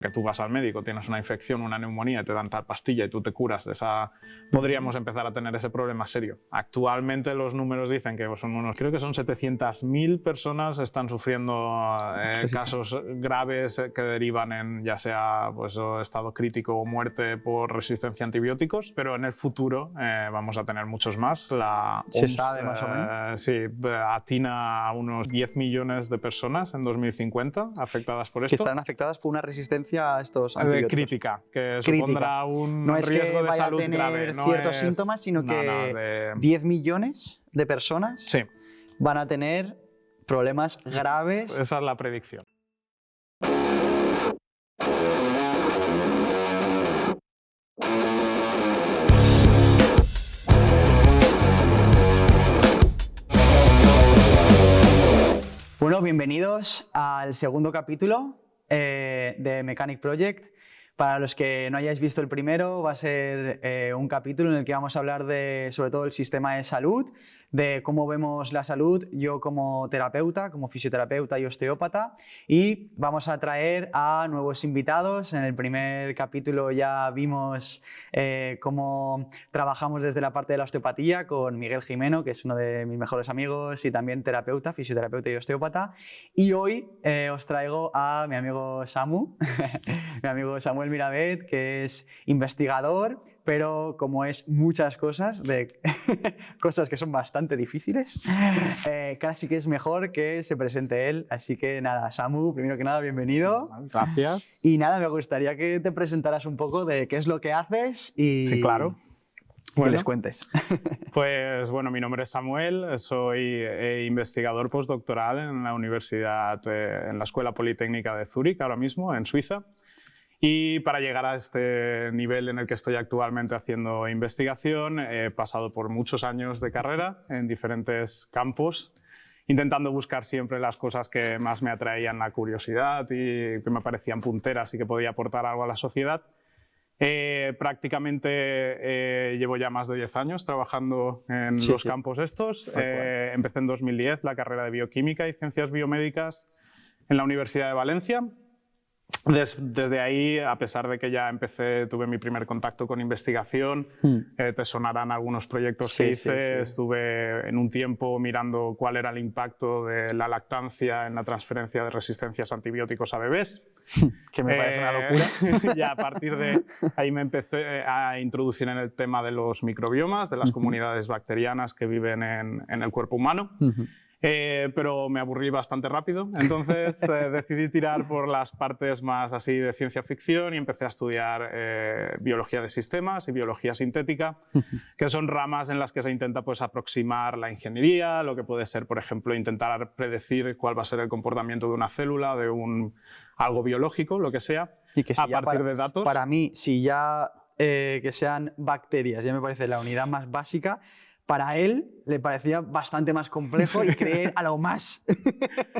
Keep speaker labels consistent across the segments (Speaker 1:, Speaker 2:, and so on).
Speaker 1: que tú vas al médico, tienes una infección, una neumonía, te dan tal pastilla y tú te curas de esa, podríamos empezar a tener ese problema serio. Actualmente los números dicen que son creo que son 700.000 personas están sufriendo casos graves que derivan en ya sea pues, estado crítico o muerte por resistencia a antibióticos, pero en el futuro vamos a tener muchos más. La
Speaker 2: ¿Se sabe más o menos?
Speaker 1: Sí, atina a unos 10 millones de personas en 2050 afectadas por esto.
Speaker 2: Que estarán afectadas por una resistencia a estos antibióticos.
Speaker 1: Crítica, que supondrá un
Speaker 2: no es
Speaker 1: riesgo
Speaker 2: que
Speaker 1: de
Speaker 2: vaya
Speaker 1: salud
Speaker 2: a tener
Speaker 1: grave. No
Speaker 2: ciertos
Speaker 1: es...
Speaker 2: síntomas, sino que 10 millones de personas
Speaker 1: sí.
Speaker 2: van a tener problemas graves.
Speaker 1: Esa es la predicción.
Speaker 2: Bueno, bienvenidos al segundo capítulo de Mechanic Project. Para los que no hayáis visto el primero, va a ser un capítulo en el que vamos a hablar de, sobre todo, el sistema de salud, de cómo vemos la salud, yo como terapeuta, como fisioterapeuta y osteópata, y vamos a traer a nuevos invitados. En el primer capítulo ya vimos cómo trabajamos desde la parte de la osteopatía con Miguel Jimeno, que es uno de mis mejores amigos y también terapeuta, fisioterapeuta y osteópata, y hoy os traigo a mi amigo Samu, mi amigo Samuel Mirabet, que es investigador, pero como es muchas cosas, cosas que son bastante difíciles, casi que es mejor que se presente él. Así que nada, Samu, primero que nada, bienvenido.
Speaker 1: Gracias.
Speaker 2: Y nada, me gustaría que te presentaras un poco de qué es lo que haces y
Speaker 1: sí, claro.
Speaker 2: Que les cuentes.
Speaker 1: Pues bueno, mi nombre es Samuel, soy investigador postdoctoral en la universidad, en la Escuela Politécnica de Zúrich, ahora mismo, en Suiza. Y para llegar a este nivel en el que estoy actualmente haciendo investigación, he pasado por muchos años de carrera en diferentes campos, intentando buscar siempre las cosas que más me atraían la curiosidad y que me parecían punteras y que podía aportar algo a la sociedad. Prácticamente llevo ya más de 10 años trabajando en los campos estos. Empecé en 2010 la carrera de Bioquímica y Ciencias Biomédicas en la Universidad de Valencia. Desde ahí, a pesar de que ya empecé, tuve mi primer contacto con investigación, te sonarán algunos proyectos que hice. Estuve en un tiempo mirando cuál era el impacto de la lactancia en la transferencia de resistencias a antibióticos a bebés.
Speaker 2: Que me parece una locura.
Speaker 1: Ya a partir de ahí me empecé a introducir en el tema de los microbiomas, de las comunidades bacterianas que viven en el cuerpo humano. Pero me aburrí bastante rápido, entonces decidí tirar por las partes más así de ciencia ficción y empecé a estudiar biología de sistemas y biología sintética, que son ramas en las que se intenta pues, aproximar la ingeniería, lo que puede ser, por ejemplo, intentar predecir cuál va a ser el comportamiento de una célula, de algo biológico, lo que sea,
Speaker 2: y que si
Speaker 1: a partir de datos.
Speaker 2: Para mí, si ya que sean bacterias, ya me parece la unidad más básica. Para él le parecía bastante más complejo y creer a lo más.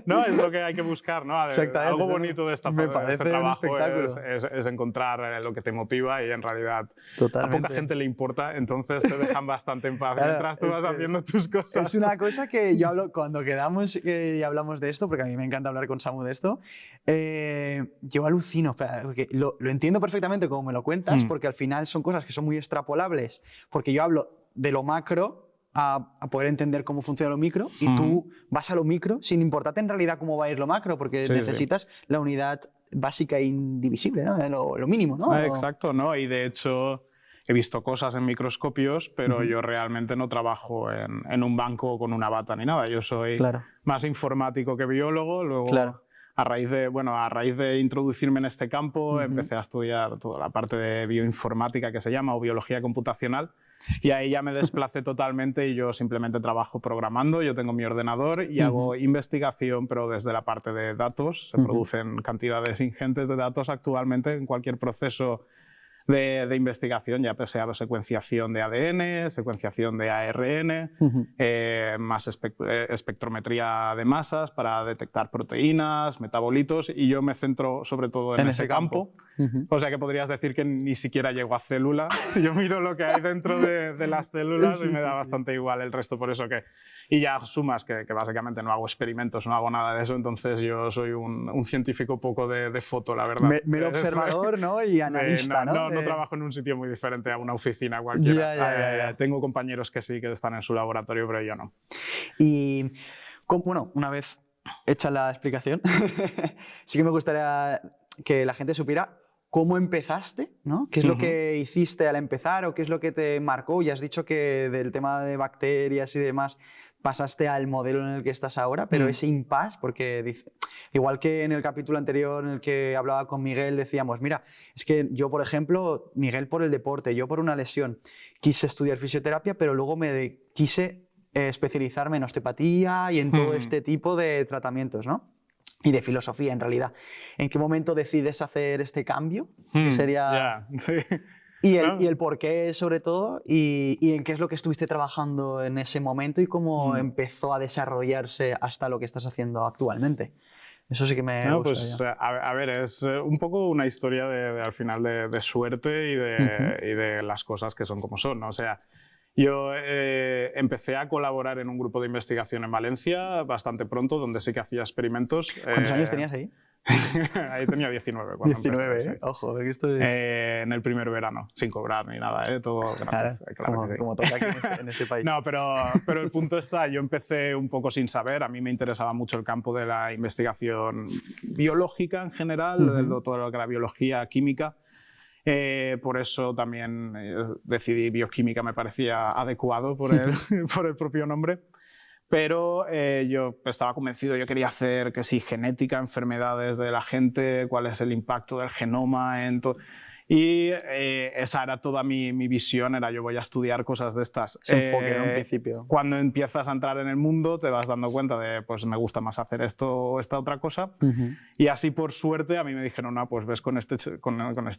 Speaker 1: No, es lo que hay que buscar, ¿no? Algo bonito de este trabajo es encontrar lo que te motiva y en realidad a poca gente le importa, entonces te dejan bastante en paz mientras tú vas haciendo tus cosas.
Speaker 2: Es una cosa que yo hablo cuando quedamos y hablamos de esto, porque a mí me encanta hablar con Samu de esto, yo alucino, porque lo entiendo perfectamente como me lo cuentas, porque al final son cosas que son muy extrapolables, porque yo hablo de lo macro a poder entender cómo funciona lo micro y tú vas a lo micro sin importarte en realidad cómo va a ir lo macro, porque necesitas la unidad básica e indivisible, ¿no? lo mínimo, ¿no?
Speaker 1: Exacto, ¿no? Y de hecho he visto cosas en microscopios, pero yo realmente no trabajo en un banco con una bata ni nada. Yo soy más informático que biólogo. Luego, a raíz de introducirme en este campo, empecé a estudiar toda la parte de bioinformática que se llama, o biología computacional, y ahí ya me desplacé totalmente y yo simplemente trabajo programando. Yo tengo mi ordenador y hago investigación, pero desde la parte de datos. Se producen cantidades ingentes de datos actualmente en cualquier proceso de investigación, ya sea secuenciación de ADN, secuenciación de ARN, más espectrometría de masas para detectar proteínas, metabolitos, y yo me centro sobre todo en ese campo. O sea que podrías decir que ni siquiera llego a célula. Si yo miro lo que hay dentro de las células y me da bastante igual el resto, por eso que... Y ya sumas que básicamente no hago experimentos, no hago nada de eso, entonces yo soy un científico poco de foto, la verdad.
Speaker 2: Mero observador, ¿no? Y analista,
Speaker 1: no trabajo en un sitio muy diferente a una oficina cualquiera.
Speaker 2: Ya.
Speaker 1: Tengo compañeros que sí, que están en su laboratorio, pero yo no.
Speaker 2: Y, bueno, una vez hecha la explicación, sí que me gustaría que la gente supiera cómo empezaste, ¿no? ¿Qué es lo que hiciste al empezar o qué es lo que te marcó? Ya has dicho que del tema de bacterias y demás pasaste al modelo en el que estás ahora, pero ese impasse, porque igual que en el capítulo anterior en el que hablaba con Miguel, decíamos, mira, es que yo, por ejemplo, Miguel por el deporte, yo por una lesión, quise estudiar fisioterapia, pero luego quise especializarme en osteopatía y en todo este tipo de tratamientos, ¿no? Y de filosofía, en realidad. ¿En qué momento decides hacer este cambio? Que sería...
Speaker 1: sí.
Speaker 2: Y el por qué, sobre todo, y en qué es lo que estuviste trabajando en ese momento y cómo empezó a desarrollarse hasta lo que estás haciendo actualmente. Eso sí que me gusta.
Speaker 1: Pues, a ver, es un poco una historia al final de suerte y de las cosas que son como son, ¿no? O sea, yo empecé a colaborar en un grupo de investigación en Valencia bastante pronto, donde sí que hacía experimentos.
Speaker 2: ¿Cuántos años tenías ahí?
Speaker 1: Ahí tenía 19 cuando
Speaker 2: 19,
Speaker 1: empecé, sí.
Speaker 2: Ojo, que esto es...
Speaker 1: en el primer verano, sin cobrar ni nada, todo gratis.
Speaker 2: Claro, como toca aquí en este país.
Speaker 1: No, pero el punto está, yo empecé un poco sin saber, a mí me interesaba mucho el campo de la investigación biológica en general, todo lo que era biología, química. Por eso también decidí bioquímica, me parecía adecuado por el propio nombre. Pero yo estaba convencido, yo quería hacer que sí, genética, enfermedades de la gente, cuál es el impacto del genoma en todo. Y esa era toda mi visión, era yo voy a estudiar cosas de estas.
Speaker 2: Ese enfoque, ¿no? En principio.
Speaker 1: Cuando empiezas a entrar en el mundo te vas dando cuenta de, pues me gusta más hacer esto o esta otra cosa. Y así por suerte a mí me dijeron, no, pues ves con este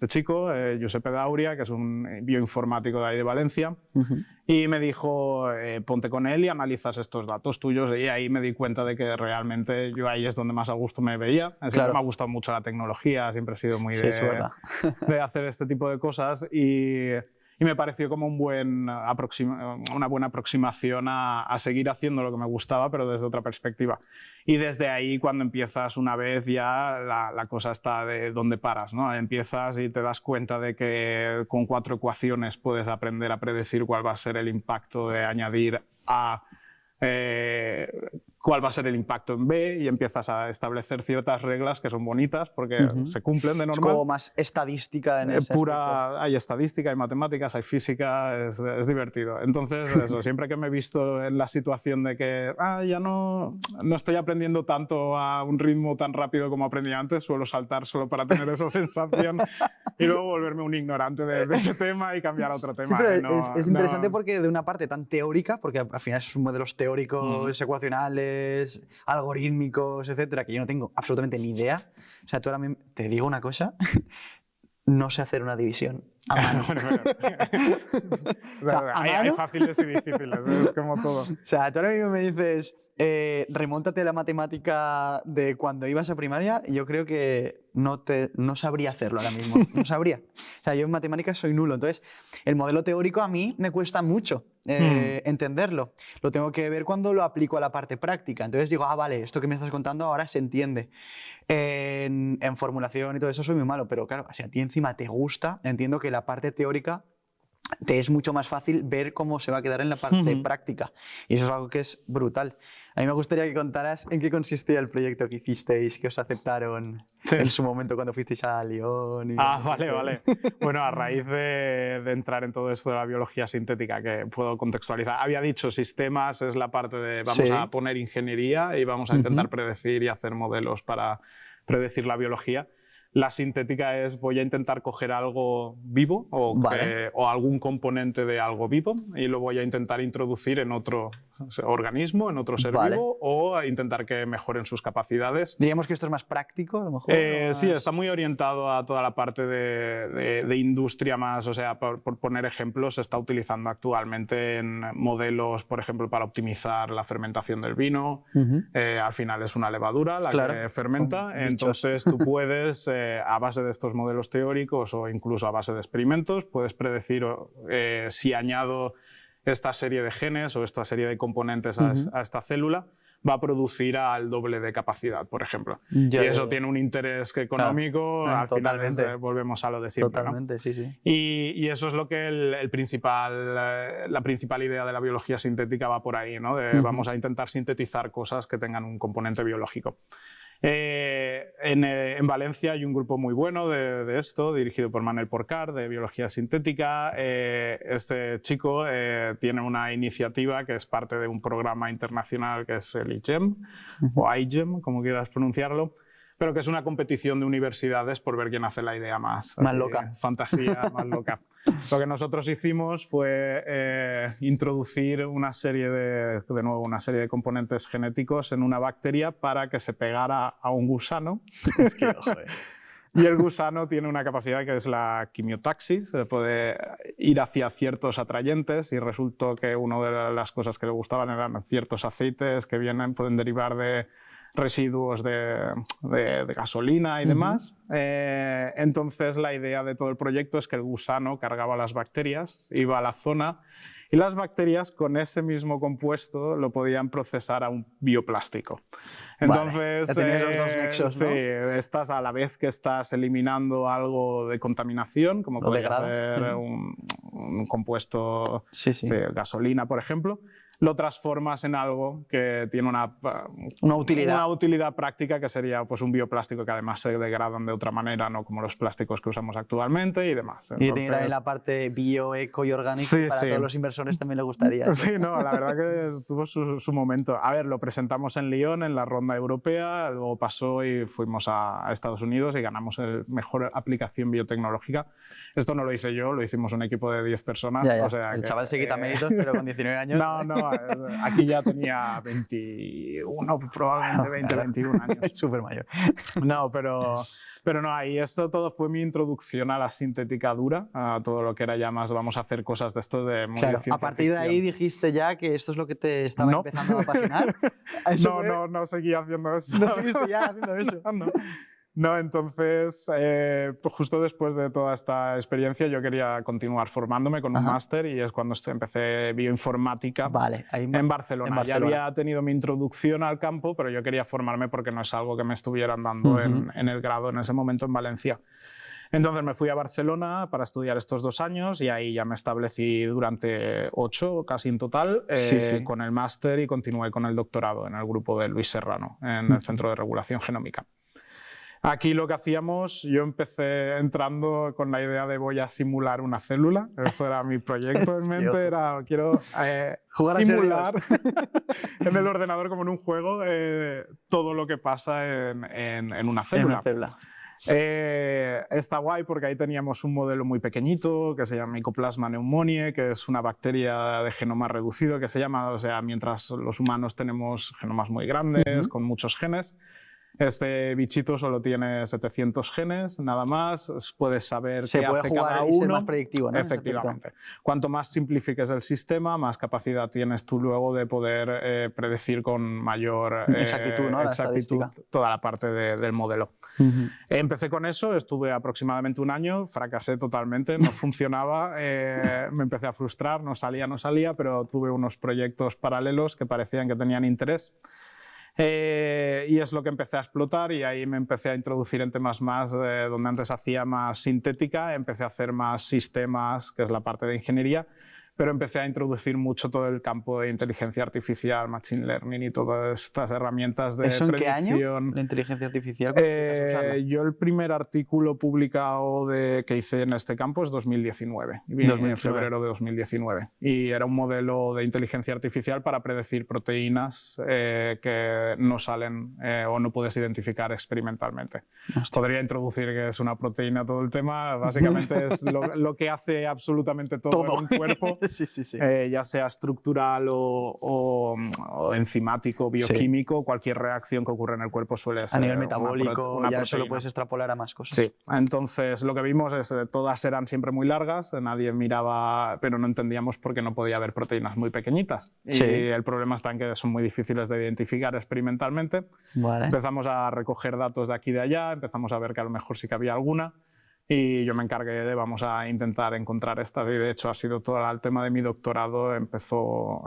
Speaker 1: chico, Giuseppe Dauria, que es un bioinformático de ahí de Valencia. Y me dijo, ponte con él y analizas estos datos tuyos. Y ahí me di cuenta de que realmente yo ahí es donde más a gusto me veía. Siempre me ha gustado mucho la tecnología, siempre he sido muy de hacer este tipo de cosas y me pareció como una buena aproximación a seguir haciendo lo que me gustaba, pero desde otra perspectiva. Y desde ahí, cuando empiezas una vez, ya la cosa está de dónde paras, ¿no? Empiezas y te das cuenta de que con 4 ecuaciones puedes aprender a predecir cuál va a ser el impacto de añadir A, cuál va a ser el impacto en B, y empiezas a establecer ciertas reglas que son bonitas porque se cumplen de normal.
Speaker 2: Es como más estadística en ese aspecto.
Speaker 1: Hay estadística, hay matemáticas, hay física, es divertido. Entonces, eso, siempre que me he visto en la situación de que ya no estoy aprendiendo tanto a un ritmo tan rápido como aprendí antes, suelo saltar solo para tener esa sensación y luego volverme un ignorante de ese tema y cambiar a otro tema.
Speaker 2: Sí, pero es interesante porque de una parte tan teórica, porque al final son modelos teóricos, ecuacionales, algorítmicos, etcétera, que yo no tengo absolutamente ni idea. O sea, tú ahora mismo te digo una cosa, no sé hacer una división a mano.
Speaker 1: O sea, hay fáciles y difíciles, es como todo.
Speaker 2: O sea, tú ahora mismo me dices, remóntate a la matemática de cuando ibas a primaria, y yo creo que no sabría hacerlo ahora mismo. No sabría. O sea, yo en matemáticas soy nulo. Entonces, el modelo teórico a mí me cuesta mucho entenderlo. Lo tengo que ver cuando lo aplico a la parte práctica. Entonces digo, vale, esto que me estás contando ahora se entiende. En formulación y todo eso soy muy malo, pero claro, si a ti encima te gusta, entiendo que la parte teórica te es mucho más fácil ver cómo se va a quedar en la parte práctica. Y eso es algo que es brutal. A mí me gustaría que contaras en qué consistía el proyecto que hicisteis, que os aceptaron en su momento cuando fuisteis a Lyon.
Speaker 1: Vale. Bueno, a raíz de entrar en todo esto de la biología sintética, que puedo contextualizar, había dicho sistemas, es la parte de vamos a poner ingeniería y vamos a intentar predecir y hacer modelos para predecir la biología. La sintética es voy a intentar coger algo vivo o algún componente de algo vivo y lo voy a intentar introducir en otro organismo, en otro ser vivo, o intentar que mejoren sus capacidades.
Speaker 2: Diríamos que esto es más práctico, a lo mejor.
Speaker 1: Sí, está muy orientado a toda la parte de industria más, o sea, por poner ejemplos, se está utilizando actualmente en modelos, por ejemplo, para optimizar la fermentación del vino. Al final es una levadura la que fermenta, entonces tú puedes, a base de estos modelos teóricos o incluso a base de experimentos, puedes predecir si añado esta serie de genes o esta serie de componentes a esta célula, va a producir al doble de capacidad, por ejemplo. Y eso tiene un interés económico, al final volvemos a lo de siempre.
Speaker 2: Totalmente,
Speaker 1: ¿no?
Speaker 2: Sí.
Speaker 1: Y eso es lo que la principal idea de la biología sintética va por ahí, ¿no? Vamos a intentar sintetizar cosas que tengan un componente biológico. En Valencia hay un grupo muy bueno de esto, dirigido por Manel Porcar, de biología sintética. Este chico tiene una iniciativa que es parte de un programa internacional que es el IGEM, o IGEM, como quieras pronunciarlo, pero que es una competición de universidades por ver quién hace la idea más
Speaker 2: loca.
Speaker 1: Fantasía, más loca. Lo que nosotros hicimos fue introducir una serie de componentes genéticos en una bacteria para que se pegara a un gusano.
Speaker 2: Es que, joder.
Speaker 1: Y el gusano tiene una capacidad que es la quimiotaxis, puede ir hacia ciertos atrayentes, y resultó que una de las cosas que le gustaban eran ciertos aceites que pueden derivar de residuos de gasolina y demás. Entonces la idea de todo el proyecto es que el gusano cargaba las bacterias, iba a la zona, y las bacterias con ese mismo compuesto lo podían procesar a un bioplástico. Entonces,
Speaker 2: los dos nexos, ¿no?
Speaker 1: Sí, a la vez que estás eliminando algo de contaminación, como puede ser un compuesto de gasolina, por ejemplo, lo transformas en algo que tiene una utilidad práctica, que sería pues, un bioplástico que además se degradan de otra manera, no como los plásticos que usamos actualmente y demás.
Speaker 2: Entonces, y tiene también la parte bio, eco y orgánica, para todos los inversores también le gustaría.
Speaker 1: Sí, no, la verdad que tuvo su momento. A ver, lo presentamos en Lyon en la ronda europea, luego pasó y fuimos a Estados Unidos y ganamos el mejor aplicación biotecnológica. Esto no lo hice yo, lo hicimos un equipo de 10 personas.
Speaker 2: Ya.
Speaker 1: O sea,
Speaker 2: el chaval se quita méritos, pero con 19 años.
Speaker 1: No, aquí ya tenía 21, probablemente 20, 21 años.
Speaker 2: Súper mayor.
Speaker 1: No, pero no, ahí esto todo fue mi introducción a la sintética dura, a todo lo que era ya más, vamos a hacer cosas de esto de muy de ciencia
Speaker 2: a partir de ahí dijiste ya que esto es lo que te estaba empezando a apasionar.
Speaker 1: No seguí haciendo eso.
Speaker 2: ¿No seguiste ya haciendo eso?
Speaker 1: No, entonces, pues justo después de toda esta experiencia yo quería continuar formándome con un máster, y es cuando empecé bioinformática en Barcelona. Ya había tenido mi introducción al campo, pero yo quería formarme porque no es algo que me estuvieran dando en el grado en ese momento en Valencia. Entonces me fui a Barcelona para estudiar estos 2 años y ahí ya me establecí durante 8, casi en total, con el máster, y continué con el doctorado en el grupo de Luis Serrano, en el Centro de Regulación Genómica. Aquí lo que hacíamos, yo empecé entrando con la idea de voy a simular una célula. Esto era mi proyecto en mente, quiero simular en el ordenador como en un juego todo lo que pasa en una célula. Está guay porque ahí teníamos un modelo muy pequeñito que se llama Mycoplasma pneumoniae, que es una bacteria de genoma reducido que se llama, o sea, mientras los humanos tenemos genomas muy grandes con muchos genes, este bichito solo tiene 700 genes, nada más. Puedes saber qué hace cada uno.
Speaker 2: Y ser más predictivo, ¿no?
Speaker 1: Efectivamente. Cuanto más simplifiques el sistema, más capacidad tienes tú luego de poder predecir con mayor
Speaker 2: exactitud, ¿no?
Speaker 1: toda la parte del modelo. Empecé con eso, estuve aproximadamente 1 año, fracasé totalmente, no funcionaba, me empecé a frustrar, no salía, pero tuve unos proyectos paralelos que parecían que tenían interés. Y es lo que empecé a explotar, y ahí me empecé a introducir en temas más donde antes hacía más sintética, empecé a hacer más sistemas, que es la parte de ingeniería, pero empecé a introducir mucho todo el campo de inteligencia artificial, machine learning y todas estas herramientas de
Speaker 2: predicción.
Speaker 1: ¿Eso en
Speaker 2: qué año, la inteligencia artificial?
Speaker 1: Yo el primer artículo publicado que hice en este campo es 2019, en febrero de 2019, y era un modelo de inteligencia artificial para predecir proteínas que no salen o no puedes identificar experimentalmente. Podría introducir que es una proteína todo el tema, básicamente es lo que hace absolutamente todo en un cuerpo. ya sea estructural o enzimático, bioquímico, cualquier reacción que ocurre en el cuerpo suele ser
Speaker 2: a nivel metabólico,
Speaker 1: una
Speaker 2: ya
Speaker 1: proteína.
Speaker 2: eso lo puedes extrapolar a más cosas.
Speaker 1: Sí, entonces lo que vimos es que todas eran siempre muy largas, nadie miraba, pero no entendíamos por qué no podía haber proteínas muy pequeñitas. Y el problema está en que son muy difíciles de identificar experimentalmente. Empezamos a recoger datos de aquí y de allá, empezamos a ver que a lo mejor sí que había alguna. Y yo me encargué de vamos a intentar encontrar estas, y de hecho ha sido todo el tema de mi doctorado, empezó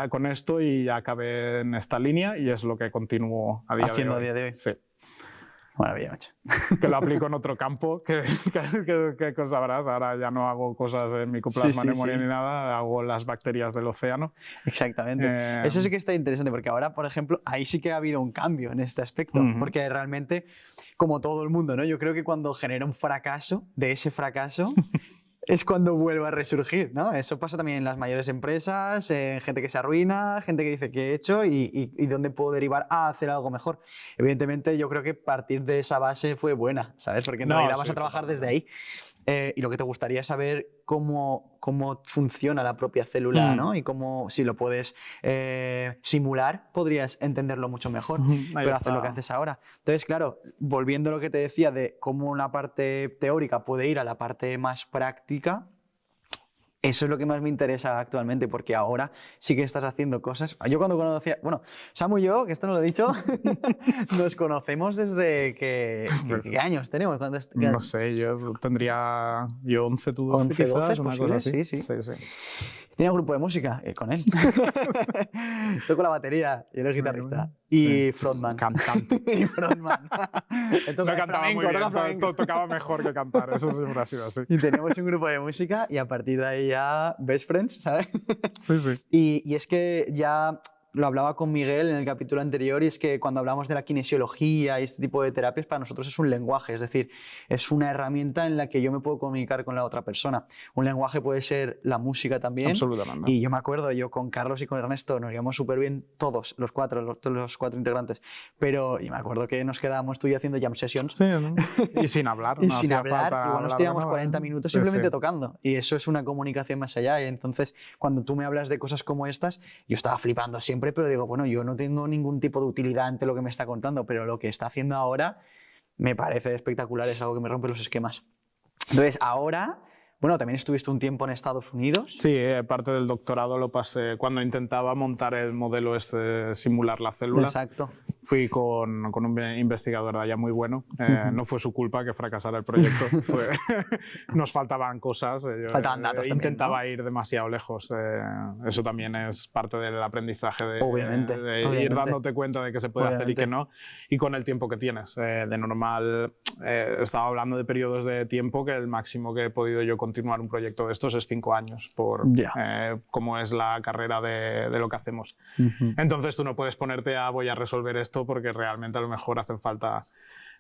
Speaker 1: con esto y ya acabé en esta línea y es lo que continúo a día
Speaker 2: de hoy.
Speaker 1: Sí.
Speaker 2: Maravilla, macho.
Speaker 1: Que lo aplico en otro campo, que sabrás, ahora ya no hago cosas en micoplasma neumonía ni nada, hago las bacterias del océano.
Speaker 2: Exactamente. Eso sí que está interesante, porque ahora, por ejemplo, ahí sí que ha habido un cambio en este aspecto, porque realmente, como todo el mundo, ¿no? Yo creo que cuando genera un fracaso, de ese fracaso, es cuando vuelve a resurgir, ¿no? Eso pasa también en las mayores empresas, gente que se arruina, gente que dice qué he hecho y dónde puedo derivar a hacer algo mejor. Evidentemente, yo creo que partir de esa base fue buena, ¿sabes? Porque en realidad vas a trabajar desde ahí. Y lo que te gustaría es saber cómo funciona la propia célula, ¿no? Y cómo, si lo puedes simular, podrías entenderlo mucho mejor, pero hacer lo que haces ahora. Entonces, claro, volviendo a lo que te decía de cómo una parte teórica puede ir a la parte más práctica, eso es lo que más me interesa actualmente, porque ahora sí que estás haciendo cosas. Yo cuando conocía... Bueno, Samu y yo, que esto no lo he dicho, nos conocemos desde que... ¿Qué años tenemos?
Speaker 1: No sé, yo tendría 11, tú 12
Speaker 2: 11,
Speaker 1: quizás,
Speaker 2: 12,
Speaker 1: una cosa así.
Speaker 2: Sí. Tenía un grupo de música con él. Toco la batería y era el guitarrista. Y frontman.
Speaker 1: Cantante.
Speaker 2: Y frontman.
Speaker 1: No cantaba muy bien, tocaba mejor que cantar, eso siempre ha sido así.
Speaker 2: Y teníamos un grupo de música y a partir de ahí ya best friends, ¿sabes?
Speaker 1: Sí.
Speaker 2: Y es que ya lo hablaba con Miguel en el capítulo anterior, y es que cuando hablamos de la kinesiología y este tipo de terapias, para nosotros es un lenguaje, es decir, es una herramienta en la que yo me puedo comunicar con la otra persona. Un lenguaje puede ser la música también.
Speaker 1: Absolutamente.
Speaker 2: Y yo me acuerdo, yo con Carlos y con Ernesto nos llevamos súper bien todos, los cuatro integrantes, pero yo me acuerdo que nos quedábamos tú y yo haciendo jam sessions.
Speaker 1: Sí, ¿no? Y sin hablar.
Speaker 2: Y sin hablar, igual nos tiramos 40 minutos simplemente tocando. Y eso es una comunicación más allá. Y entonces, cuando tú me hablas de cosas como estas, yo estaba flipando siempre, pero digo, bueno, yo no tengo ningún tipo de utilidad ante lo que me está contando, pero lo que está haciendo ahora me parece espectacular, es algo que me rompe los esquemas. Entonces, ahora... Bueno, también estuviste un tiempo en Estados Unidos.
Speaker 1: Sí, parte del doctorado lo pasé cuando intentaba montar el modelo simular la célula.
Speaker 2: Exacto.
Speaker 1: Fui con un investigador de allá muy bueno. No fue su culpa que fracasara el proyecto. Nos faltaban cosas.
Speaker 2: Faltaban datos también,
Speaker 1: intentaba ir demasiado lejos. Eso también es parte del aprendizaje de ir dándote cuenta de que se puede hacer y que no. Y con el tiempo que tienes. De normal, estaba hablando de periodos de tiempo que el máximo que he podido yo continuar un proyecto de estos es 5 años, por cómo es la carrera de lo que hacemos. Entonces tú no puedes ponerte a voy a resolver esto porque realmente a lo mejor hacen falta...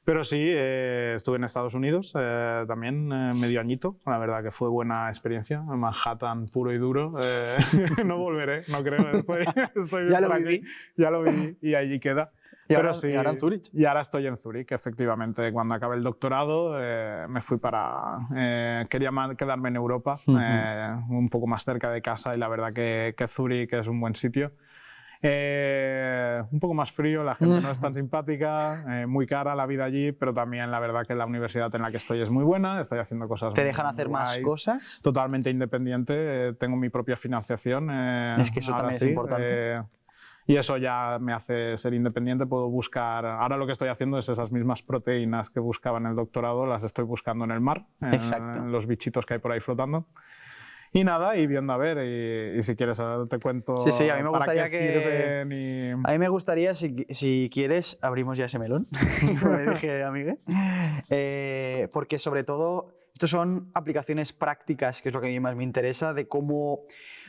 Speaker 1: Pero sí, estuve en Estados Unidos también medio añito, la verdad que fue buena experiencia, en Manhattan puro y duro. No volveré, no creo, estoy bien por aquí, ya lo viví y allí queda.
Speaker 2: Y ahora en Zúrich.
Speaker 1: Y ahora estoy en Zúrich, efectivamente. Cuando acabé el doctorado me fui para... quería quedarme en Europa, un poco más cerca de casa, y la verdad que Zúrich es un buen sitio. Un poco más frío, la gente no es tan simpática, muy cara la vida allí, pero también la verdad que la universidad en la que estoy es muy buena, estoy haciendo cosas
Speaker 2: ¿Te dejan hacer más cosas?
Speaker 1: Totalmente independiente, tengo mi propia financiación.
Speaker 2: Es que eso también es importante.
Speaker 1: Y eso ya me hace ser independiente, puedo buscar... Ahora lo que estoy haciendo es esas mismas proteínas que buscaba en el doctorado, las estoy buscando en el mar, en los bichitos que hay por ahí flotando. Y nada, y viendo a ver, y si quieres ahora te cuento
Speaker 2: a mí me gustaría
Speaker 1: sirven
Speaker 2: A mí me gustaría, si quieres, abrimos ya ese melón, como le dije a Miguel, porque sobre todo, estos son aplicaciones prácticas, que es lo que a mí más me interesa, de cómo...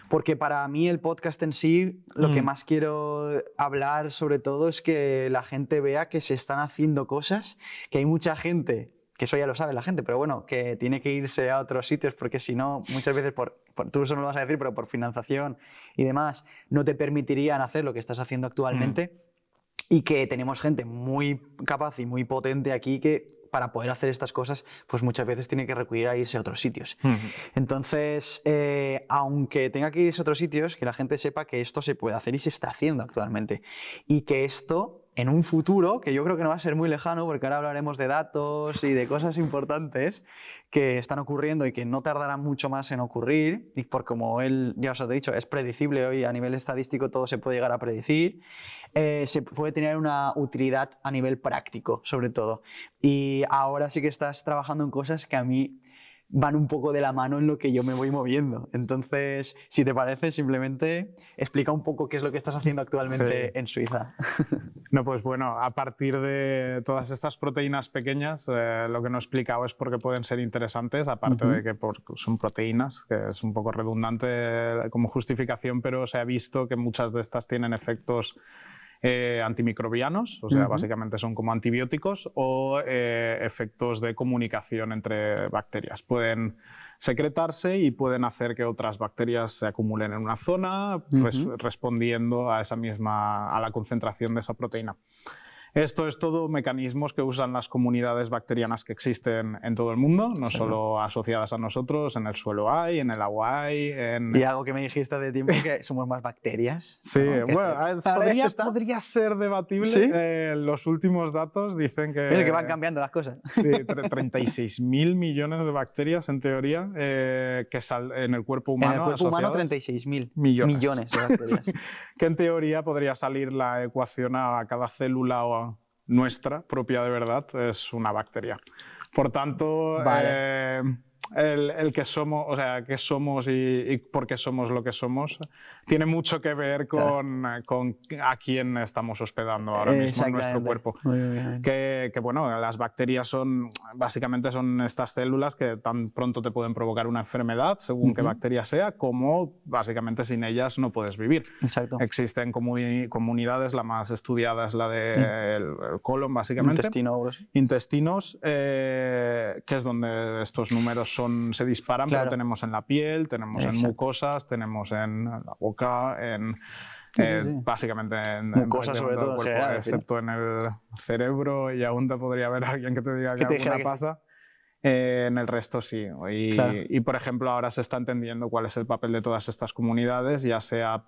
Speaker 2: Porque para mí el podcast en sí, lo que más quiero hablar sobre todo es que la gente vea que se están haciendo cosas, que hay mucha gente, que eso ya lo sabe la gente, pero bueno, que tiene que irse a otros sitios porque si no, muchas veces, tú eso no lo vas a decir, pero por financiación y demás, no te permitirían hacer lo que estás haciendo actualmente. y que tenemos gente muy capaz y muy potente aquí que para poder hacer estas cosas pues muchas veces tiene que recurrir a irse a otros sitios. Entonces, aunque tenga que irse a otros sitios, que la gente sepa que esto se puede hacer y se está haciendo actualmente y que esto en un futuro, que yo creo que no va a ser muy lejano, porque ahora hablaremos de datos y de cosas importantes que están ocurriendo y que no tardarán mucho más en ocurrir, y por como él, ya os he dicho, es predecible hoy a nivel estadístico, todo se puede llegar a predecir, se puede tener una utilidad a nivel práctico, sobre todo. Y ahora sí que estás trabajando en cosas que a mí van un poco de la mano en lo que yo me voy moviendo. Entonces, si te parece, simplemente explica un poco qué es lo que estás haciendo actualmente en Suiza.
Speaker 1: No, pues bueno, a partir de todas estas proteínas pequeñas, lo que no he explicado es por qué pueden ser interesantes, aparte de que son proteínas, que es un poco redundante como justificación, pero se ha visto que muchas de estas tienen efectos antimicrobianos, o sea, básicamente son como antibióticos, o efectos de comunicación entre bacterias. Pueden secretarse y pueden hacer que otras bacterias se acumulen en una zona, respondiendo a la concentración de esa proteína. Esto es todo mecanismos que usan las comunidades bacterianas que existen en todo el mundo, no solo asociadas a nosotros, en el suelo hay, en el agua hay.
Speaker 2: Y algo que me dijiste hace tiempo, que somos más bacterias.
Speaker 1: Sí, ¿no? Bueno, podría ser debatible. ¿Sí? Los últimos datos dicen que...
Speaker 2: Es que van cambiando las cosas.
Speaker 1: Sí, 36.000 millones de bacterias, en teoría, que en el cuerpo humano.
Speaker 2: En el cuerpo humano, 36.000 millones de bacterias.
Speaker 1: Que en teoría podría salir la ecuación a cada célula o nuestra propia de verdad es una bacteria. Por tanto, el que somos, o sea, qué somos y por qué somos lo que somos, tiene mucho que ver con a quién estamos hospedando ahora mismo en nuestro cuerpo. Que bueno, las bacterias básicamente son estas células que tan pronto te pueden provocar una enfermedad, según qué bacteria sea, como básicamente sin ellas no puedes vivir.
Speaker 2: Exacto.
Speaker 1: Existen comunidades, la más estudiada es la del colon, básicamente. Intestinos, que es donde estos números se disparan, pero tenemos en la piel, tenemos en mucosas, tenemos en la boca, básicamente en
Speaker 2: mucosas sobre todo,
Speaker 1: el cuerpo, excepto en el cerebro, y aún te podría haber alguien que te diga que alguna pasa. En el resto sí. Y por ejemplo, ahora se está entendiendo cuál es el papel de todas estas comunidades, ya sea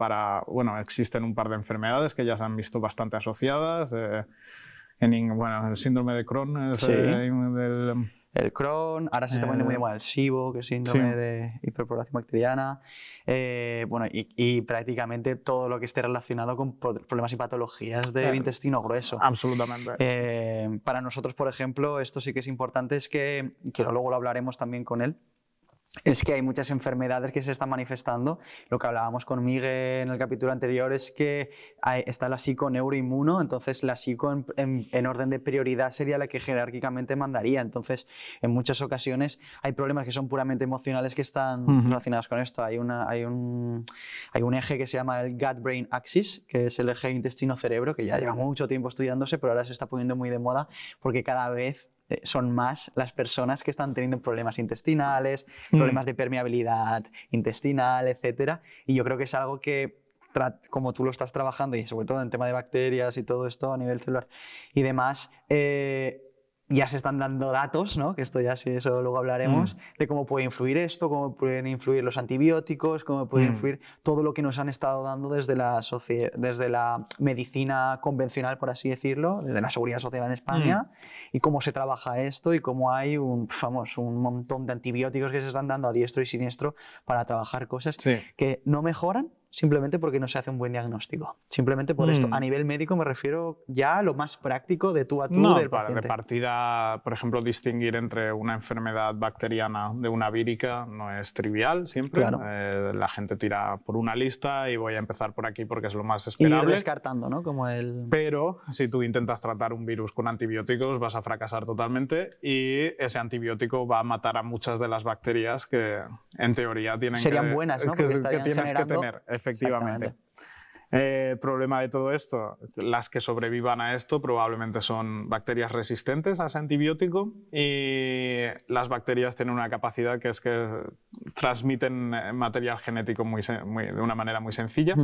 Speaker 1: existen un par de enfermedades que ya se han visto bastante asociadas. El síndrome de Crohn es
Speaker 2: el Crohn, ahora se está poniendo muy de moda el SIBO, que es síndrome de hiperpoblación bacteriana, y prácticamente todo lo que esté relacionado con problemas y patologías del intestino grueso.
Speaker 1: Absolutamente.
Speaker 2: Para nosotros, por ejemplo, esto sí que es importante, es que luego lo hablaremos también con él, es que hay muchas enfermedades que se están manifestando. Lo que hablábamos con Miguel en el capítulo anterior es que está la psiconeuroinmuno, entonces la psico en orden de prioridad sería la que jerárquicamente mandaría. Entonces, en muchas ocasiones hay problemas que son puramente emocionales que están relacionados con esto. Hay un eje que se llama el gut-brain axis, que es el eje intestino-cerebro, que ya lleva mucho tiempo estudiándose, pero ahora se está poniendo muy de moda porque cada vez son más las personas que están teniendo problemas intestinales, problemas de permeabilidad intestinal, etc. Y yo creo que es algo que, como tú lo estás trabajando, y sobre todo en tema de bacterias y todo esto a nivel celular y demás, ya se están dando datos, ¿no? Que esto ya sí, eso luego hablaremos, de cómo puede influir esto, cómo pueden influir los antibióticos, cómo puede influir todo lo que nos han estado dando desde la medicina convencional, por así decirlo, desde la seguridad social en España, y cómo se trabaja esto y cómo hay un montón de antibióticos que se están dando a diestro y siniestro para trabajar cosas que no mejoran simplemente porque no se hace un buen diagnóstico. Simplemente por esto. A nivel médico me refiero ya a lo más práctico de tú a tú del paciente.
Speaker 1: De partida, por ejemplo, distinguir entre una enfermedad bacteriana de una vírica no es trivial siempre. Claro. La gente tira por una lista y voy a empezar por aquí porque es lo más esperable.
Speaker 2: Y ir descartando, ¿no?
Speaker 1: Pero si tú intentas tratar un virus con antibióticos vas a fracasar totalmente y ese antibiótico va a matar a muchas de las bacterias que en teoría
Speaker 2: serían buenas, ¿no? Porque
Speaker 1: que tienes
Speaker 2: generando...
Speaker 1: que tener. Efectivamente. El problema de todo esto, las que sobrevivan a esto probablemente son bacterias resistentes a ese antibiótico, y las bacterias tienen una capacidad que es que transmiten material genético de una manera muy sencilla.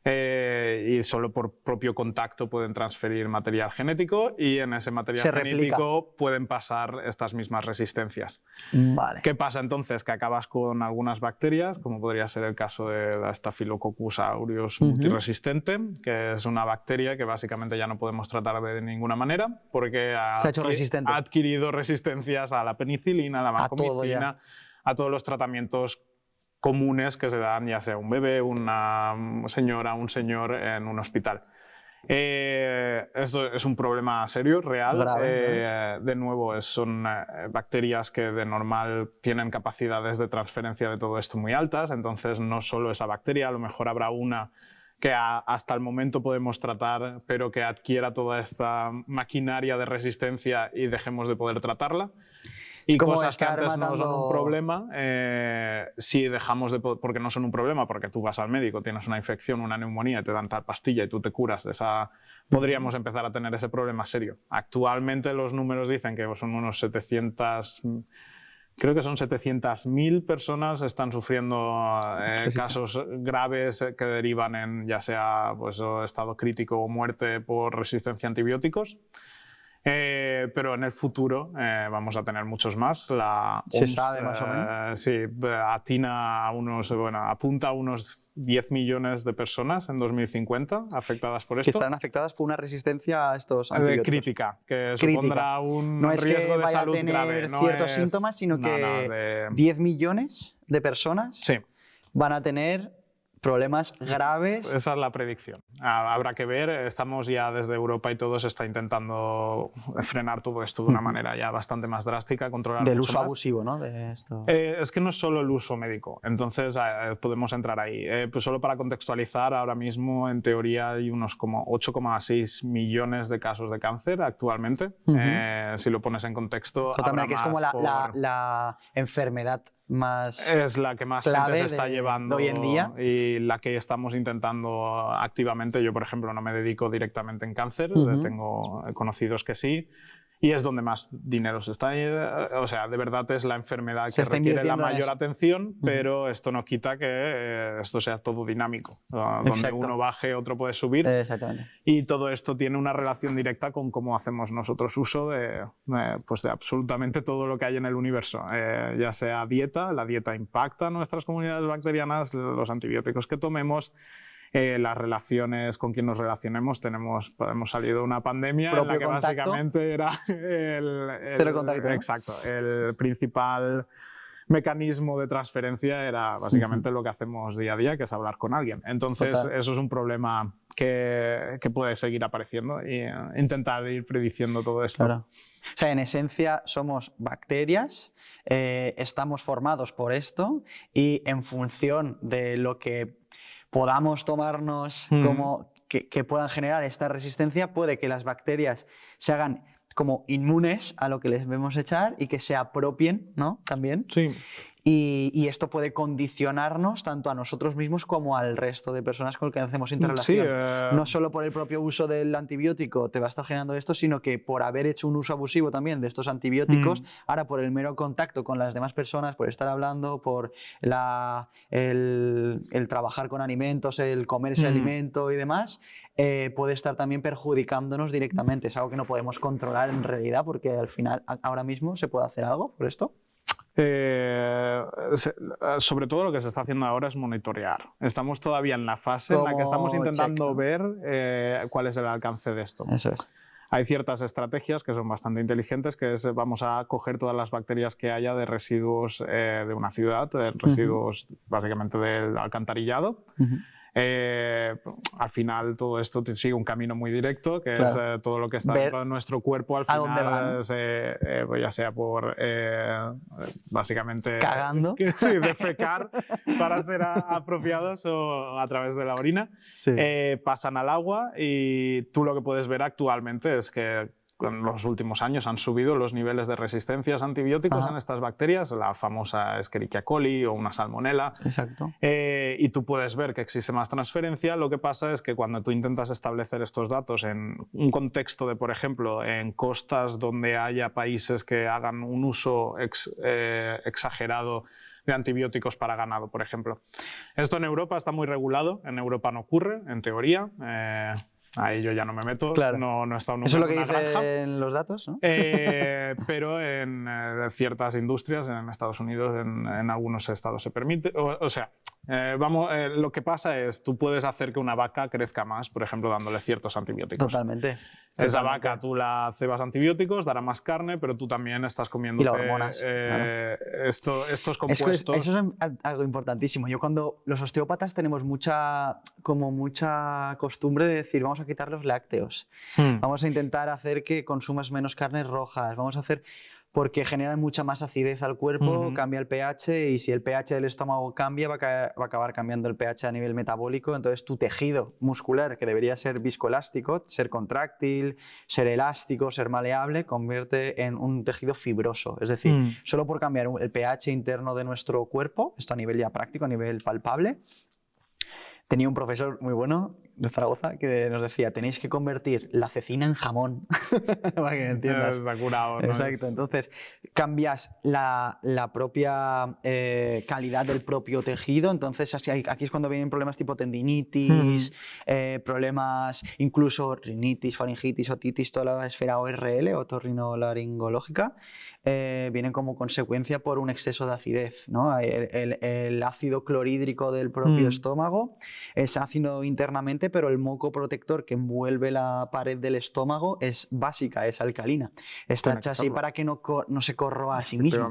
Speaker 1: y solo por propio contacto pueden transferir material genético y en ese material genético pueden pasar estas mismas resistencias.
Speaker 2: Vale.
Speaker 1: ¿Qué pasa entonces? Que acabas con algunas bacterias, como podría ser el caso de la Staphylococcus aureus multiresistente, que es una bacteria que básicamente ya no podemos tratar de ninguna manera porque ha adquirido resistencias a la penicilina, a la vancomicina, a todos los tratamientos comunes que se dan, ya sea un bebé, una señora, un señor en un hospital. Esto es un problema serio, real.
Speaker 2: Grave,
Speaker 1: de nuevo, son bacterias que de normal tienen capacidades de transferencia de todo esto muy altas, entonces no solo esa bacteria, a lo mejor habrá una que hasta el momento podemos tratar, pero que adquiera toda esta maquinaria de resistencia y dejemos de poder tratarla. Y cosas que antes no son un problema, si dejamos de porque no son un problema, porque tú vas al médico, tienes una infección, una neumonía, te dan tal pastilla y tú te curas de esa, podríamos empezar a tener ese problema serio. Actualmente los números dicen que son unos 700, creo que son 700.000 personas están sufriendo casos graves que derivan en ya sea pues, estado crítico o muerte por resistencia a antibióticos. Pero en el futuro vamos a tener muchos más. La
Speaker 2: ¿Se sabe más o menos?
Speaker 1: Sí, atina a apunta a unos 10 millones de personas en 2050 afectadas por esto.
Speaker 2: Que estarán afectadas por una resistencia a estos antibióticos.
Speaker 1: Crítica, que supondrá un
Speaker 2: no es
Speaker 1: riesgo
Speaker 2: que
Speaker 1: de salud
Speaker 2: vaya a tener
Speaker 1: grave. No
Speaker 2: ciertos
Speaker 1: es...
Speaker 2: síntomas, sino que 10 millones de personas van a tener problemas graves.
Speaker 1: Esa es la predicción. Habrá que ver, estamos ya desde Europa y todo se está intentando frenar todo esto de una manera ya bastante más drástica, controlar
Speaker 2: del uso
Speaker 1: más.
Speaker 2: Abusivo, ¿no? De esto.
Speaker 1: Es que no es solo el uso médico, entonces podemos entrar ahí. Pues solo para contextualizar, ahora mismo en teoría hay unos como 8,6 millones de casos de cáncer actualmente. Si lo pones en contexto,
Speaker 2: totalmente, que es como la enfermedad más
Speaker 1: es la que más gente se está llevando
Speaker 2: hoy en día
Speaker 1: y la que estamos intentando activamente. Yo, por ejemplo, no me dedico directamente en cáncer, tengo conocidos que sí, y es donde más dinero se está. O sea, de verdad es la enfermedad que requiere la mayor atención, pero esto no quita que esto sea todo dinámico. Donde uno baje, otro puede subir.
Speaker 2: Exactamente.
Speaker 1: Y todo esto tiene una relación directa con cómo hacemos nosotros uso de absolutamente todo lo que hay en el universo. Ya sea dieta, la dieta impacta nuestras comunidades bacterianas, los antibióticos que tomemos, las relaciones con quien nos relacionemos. Hemos salido de una pandemia en la que básicamente era
Speaker 2: cero contacto, ¿no?
Speaker 1: Exacto, el principal mecanismo de transferencia era básicamente lo que hacemos día a día, que es hablar con alguien. Entonces, eso es un problema que puede seguir apareciendo e intentar ir prediciendo todo esto.
Speaker 2: Claro. O sea, en esencia somos bacterias, estamos formados por esto y en función de lo que podamos tomarnos como que puedan generar esta resistencia, puede que las bacterias se hagan como inmunes a lo que les vemos echar y que se apropien, ¿no? También.
Speaker 1: Sí.
Speaker 2: Y esto puede condicionarnos tanto a nosotros mismos como al resto de personas con las que hacemos interrelación. No solo por el propio uso del antibiótico te va a estar generando esto, sino que por haber hecho un uso abusivo también de estos antibióticos, ahora por el mero contacto con las demás personas, por estar hablando, por el trabajar con alimentos, el comer ese alimento y demás, puede estar también perjudicándonos directamente. Es algo que no podemos controlar en realidad, porque al final, ahora mismo, ¿se puede hacer algo por esto?
Speaker 1: Sobre todo lo que se está haciendo ahora es monitorear. Estamos todavía en la fase en la que estamos intentando ver cuál es el alcance de esto.
Speaker 2: Eso es.
Speaker 1: Hay ciertas estrategias que son bastante inteligentes, que es vamos a coger todas las bacterias que haya de residuos de una ciudad, residuos básicamente del alcantarillado. Al final todo esto sigue un camino muy directo, que es todo lo que está dentro de nuestro cuerpo al final, ya sea por básicamente
Speaker 2: cagando,
Speaker 1: defecar para ser apropiados o a través de la orina, pasan al agua y tú lo que puedes ver actualmente es que en los últimos años han subido los niveles de resistencias a antibióticos en estas bacterias, la famosa Escherichia coli o una salmonela.
Speaker 2: Exacto.
Speaker 1: Y tú puedes ver que existe más transferencia. Lo que pasa es que cuando tú intentas establecer estos datos en un contexto de, por ejemplo, en costas donde haya países que hagan un uso exagerado de antibióticos para ganado, por ejemplo. Esto en Europa está muy regulado, en Europa no ocurre, en teoría. Ahí yo ya no me meto,
Speaker 2: claro.
Speaker 1: no he estado nunca
Speaker 2: ¿Eso es lo
Speaker 1: en
Speaker 2: que
Speaker 1: una granja.
Speaker 2: dicen los datos, ¿no?
Speaker 1: Pero en ciertas industrias, en Estados Unidos, en algunos estados se permite. O sea, lo que pasa es, tú puedes hacer que una vaca crezca más, por ejemplo, dándole ciertos antibióticos.
Speaker 2: Totalmente.
Speaker 1: Esa vaca tú la cebas antibióticos, dará más carne, pero tú también estás comiendo
Speaker 2: hormonas,
Speaker 1: estos compuestos.
Speaker 2: Es que eso es algo importantísimo. Yo cuando los osteópatas tenemos mucha costumbre de decir, vamos a quitar los lácteos, vamos a intentar hacer que consumas menos carnes rojas, vamos a hacer... porque generan mucha más acidez al cuerpo, cambia el pH y si el pH del estómago cambia va a acabar cambiando el pH a nivel metabólico, entonces tu tejido muscular, que debería ser viscoelástico, ser contráctil, ser elástico, ser maleable, convierte en un tejido fibroso, es decir, solo por cambiar el pH interno de nuestro cuerpo, esto a nivel ya práctico, a nivel palpable. Tenía un profesor muy bueno de Zaragoza que nos decía, tenéis que convertir la cecina en jamón, para que me entiendas.
Speaker 1: Está curado, ¿no?
Speaker 2: Exacto, entonces cambias la propia calidad del propio tejido, entonces aquí es cuando vienen problemas tipo tendinitis, problemas incluso rinitis, faringitis, otitis, toda la esfera ORL, otorrinolaringológica, vienen como consecuencia por un exceso de acidez, ¿no? El ácido clorhídrico del propio estómago es ácido internamente, pero el moco protector que envuelve la pared del estómago es básica, es alcalina. Está hecha así para que no se corroa a sí mismo.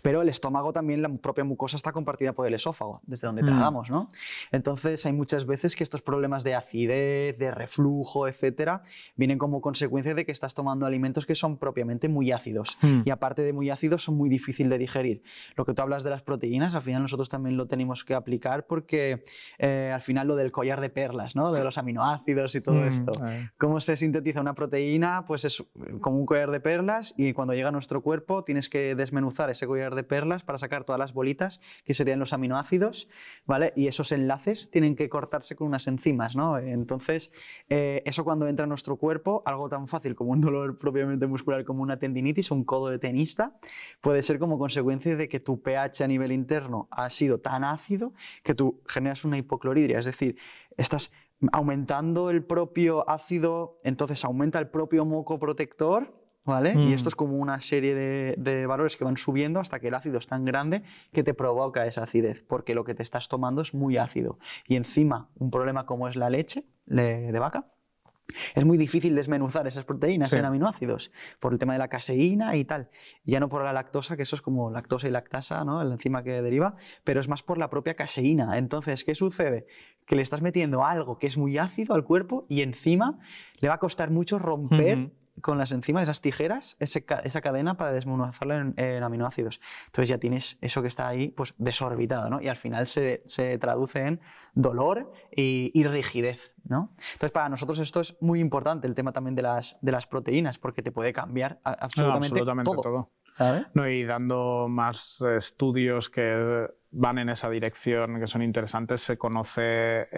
Speaker 2: Pero el estómago también, la propia mucosa está compartida por el esófago, desde donde tragamos, ¿no? Entonces hay muchas veces que estos problemas de acidez, de reflujo, etcétera, vienen como consecuencia de que estás tomando alimentos que son propiamente muy ácidos. Y aparte de muy ácidos, son muy difíciles de digerir. Lo que tú hablas de las proteínas, al final nosotros también lo tenemos que aplicar porque al final lo del collar de perlas, ¿no? De los aminoácidos y todo esto. ¿Cómo se sintetiza una proteína? Pues es como un collar de perlas y cuando llega a nuestro cuerpo tienes que desmenuzar ese collar de perlas para sacar todas las bolitas que serían los aminoácidos, ¿vale? Y esos enlaces tienen que cortarse con unas enzimas, ¿no? Entonces, eso cuando entra en nuestro cuerpo, algo tan fácil como un dolor propiamente muscular como una tendinitis, un codo de tenista, puede ser como consecuencia de que tu pH a nivel interno ha sido tan ácido que tú generas una hipocloridria, es decir, estás aumentando el propio ácido, entonces aumenta el propio moco protector, ¿vale? Y esto es como una serie de valores que van subiendo hasta que el ácido es tan grande que te provoca esa acidez, porque lo que te estás tomando es muy ácido. Y encima, un problema como es la leche de vaca, es muy difícil desmenuzar esas proteínas en aminoácidos por el tema de la caseína y tal. Ya no por la lactosa, que eso es como lactosa y lactasa, ¿no? La enzima que deriva, pero es más por la propia caseína. Entonces, ¿qué sucede? Que le estás metiendo algo que es muy ácido al cuerpo y encima le va a costar mucho romper con las enzimas, esas tijeras, esa cadena para desmenuzarla en aminoácidos. Entonces ya tienes eso que está ahí pues desorbitado, ¿no? Y al final se traduce en dolor y rigidez, ¿no? Entonces para nosotros esto es muy importante, el tema también de las proteínas, porque te puede cambiar absolutamente todo. ¿Sabes?
Speaker 1: No, y dando más estudios que van en esa dirección, que son interesantes, se conoce,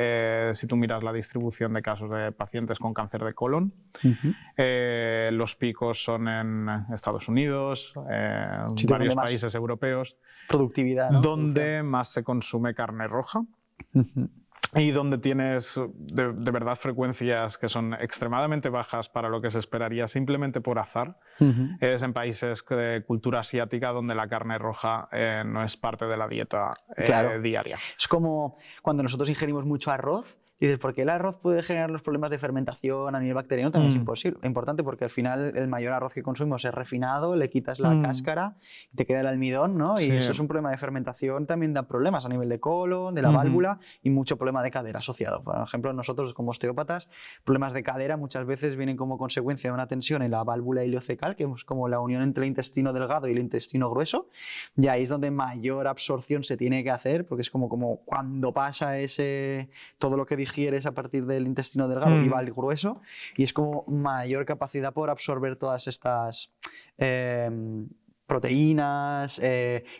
Speaker 1: si tú miras la distribución de casos de pacientes con cáncer de colon, los picos son en Estados Unidos, varios países europeos,
Speaker 2: productividad, ¿no?
Speaker 1: donde más se consume carne roja. Y donde tienes de verdad frecuencias que son extremadamente bajas para lo que se esperaría simplemente por azar, es en países de cultura asiática donde la carne roja no es parte de la dieta diaria.
Speaker 2: Es como cuando nosotros ingerimos mucho arroz. Y dices, ¿por qué el arroz puede generar los problemas de fermentación a nivel bacteriano? También es importante porque al final el mayor arroz que consumimos es refinado, le quitas la cáscara y te queda el almidón, ¿no? Y eso es un problema de fermentación, también da problemas a nivel de colon, de la válvula y mucho problema de cadera asociado. Por ejemplo, nosotros como osteópatas, problemas de cadera muchas veces vienen como consecuencia de una tensión en la válvula iliocecal, que es como la unión entre el intestino delgado y el intestino grueso, y ahí es donde mayor absorción se tiene que hacer, porque es como cuando pasa todo lo que dije digieres a partir del intestino delgado y va al grueso, y es como mayor capacidad por absorber todas estas proteínas,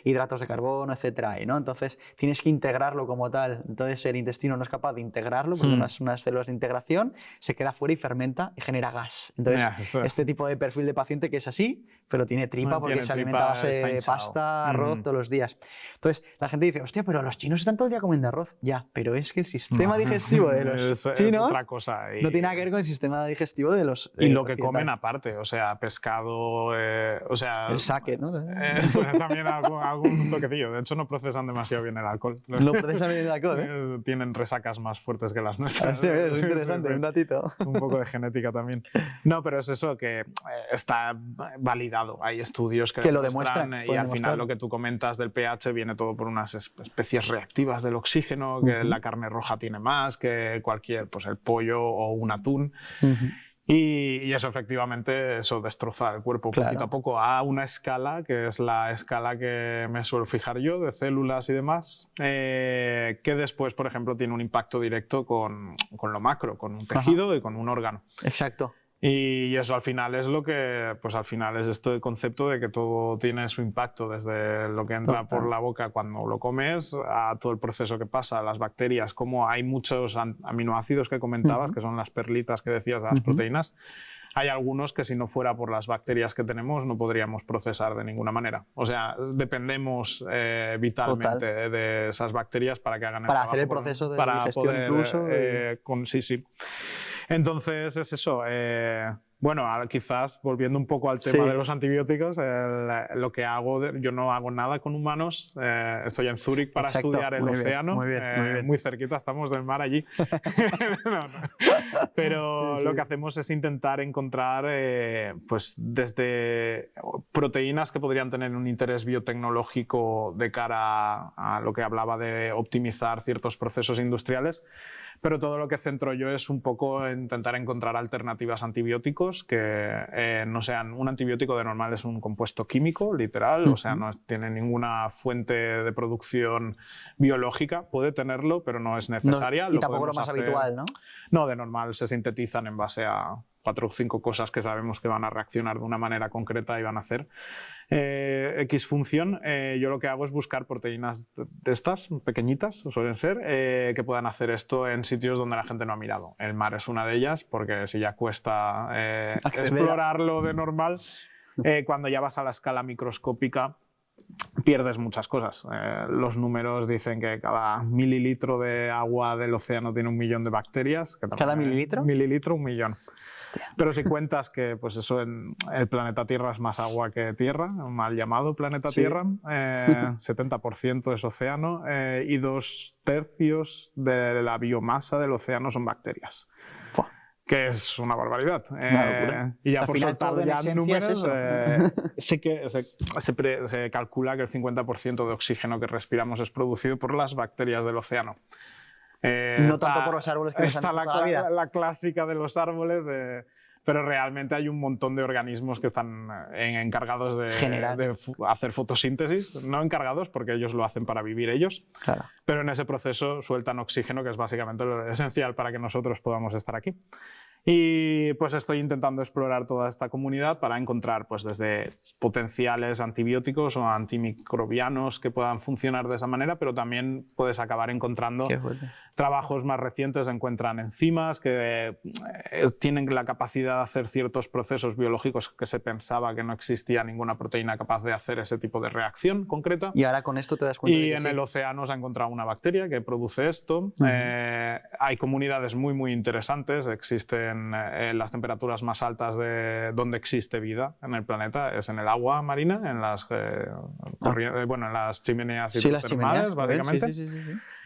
Speaker 2: hidratos de carbono, etcétera, ¿no? Entonces tienes que integrarlo como tal. Entonces el intestino no es capaz de integrarlo porque unas células de integración se queda fuera y fermenta y genera gas. Entonces este tipo de perfil de paciente que es así, pero tiene tripa porque se alimenta a base de pasta, arroz todos los días. Entonces la gente dice, hostia, pero los chinos están todo el día comiendo arroz. Ya, pero es que el sistema digestivo de los chinos
Speaker 1: es otra cosa.
Speaker 2: No tiene nada que ver con el sistema digestivo de los
Speaker 1: y lo que comen aparte, o sea, pescado, o sea...
Speaker 2: El sake, ¿no?
Speaker 1: Pues también algún toquecillo. De hecho, no procesan demasiado bien el alcohol.
Speaker 2: No procesan bien el alcohol, ¿eh?
Speaker 1: Tienen resacas más fuertes que las nuestras.
Speaker 2: Hostia, es interesante, un datito.
Speaker 1: Un poco de genética también. No, pero es eso que está validado. Hay estudios que lo demuestran y al final lo que tú comentas del pH viene todo por unas especies reactivas del oxígeno, que la carne roja tiene más que cualquier, pues el pollo o un atún. Y eso efectivamente eso destroza el cuerpo poquito a poco a una escala que es la escala que me suelo fijar yo de células y demás, que después, por ejemplo, tiene un impacto directo con lo macro, con un tejido y con un órgano.
Speaker 2: Exacto.
Speaker 1: Y eso al final es lo que, pues al final es este concepto de que todo tiene su impacto, desde lo que entra por la boca cuando lo comes, a todo el proceso que pasa, las bacterias, como hay muchos aminoácidos que comentabas, que son las perlitas que decías de las proteínas. Hay algunos que si no fuera por las bacterias que tenemos no podríamos procesar de ninguna manera. O sea, dependemos vitalmente de esas bacterias para que hagan el trabajo.
Speaker 2: Para hacer el proceso de digestión poder, incluso.
Speaker 1: Sí. Entonces es eso. Bueno, quizás volviendo un poco al tema de los antibióticos, lo que hago, yo no hago nada con humanos. Estoy en Zúrich para estudiar el océano.
Speaker 2: Muy bien.
Speaker 1: Muy cerquita, estamos del mar allí. Pero lo que hacemos es intentar encontrar pues desde proteínas que podrían tener un interés biotecnológico de cara a lo que hablaba de optimizar ciertos procesos industriales. Pero todo lo que centro yo es un poco intentar encontrar alternativas a antibióticos que no sean... Un antibiótico de normal es un compuesto químico, literal, o sea, no tiene ninguna fuente de producción biológica. Puede tenerlo, pero no es necesaria.
Speaker 2: Y tampoco lo más habitual, ¿no?
Speaker 1: No, de normal se sintetizan en base a 4 o 5 cosas que sabemos que van a reaccionar de una manera concreta y van a hacer X función. Yo lo que hago es buscar proteínas de estas, pequeñitas, suelen ser, que puedan hacer esto en sitios donde la gente no ha mirado. El mar es una de ellas, porque si ya cuesta explorarlo de normal, cuando ya vas a la escala microscópica pierdes muchas cosas. Los números dicen que cada mililitro de agua del océano tiene 1 millón de bacterias.
Speaker 2: ¿Cada mililitro?
Speaker 1: Mililitro, 1 millón. Pero si cuentas que pues eso en el planeta Tierra es más agua que tierra, un mal llamado planeta Tierra, 70% es océano y 2/3 de la biomasa del océano son bacterias. Que es una barbaridad. Y ya por soltar ya números, se calcula que el 50% de oxígeno que respiramos es producido por las bacterias del océano.
Speaker 2: No tanto por los árboles que nos han hecho toda la vida.
Speaker 1: La clásica de los árboles, pero realmente hay un montón de organismos que están encargados de hacer fotosíntesis. No encargados porque ellos lo hacen para vivir ellos, pero en ese proceso sueltan oxígeno, que es básicamente lo esencial para que nosotros podamos estar aquí. Y pues estoy intentando explorar toda esta comunidad para encontrar pues desde potenciales antibióticos o antimicrobianos que puedan funcionar de esa manera, pero también puedes acabar encontrando trabajos más recientes, encuentran enzimas que tienen la capacidad de hacer ciertos procesos biológicos que se pensaba que no existía ninguna proteína capaz de hacer ese tipo de reacción concreta.
Speaker 2: Y ahora con esto te das cuenta
Speaker 1: de que en el océano se ha encontrado una bacteria que produce esto. Hay comunidades muy interesantes, existen en las temperaturas más altas de donde existe vida en el planeta, es en el agua marina, en las, en las chimeneas hidrotermales, básicamente.
Speaker 2: Sí.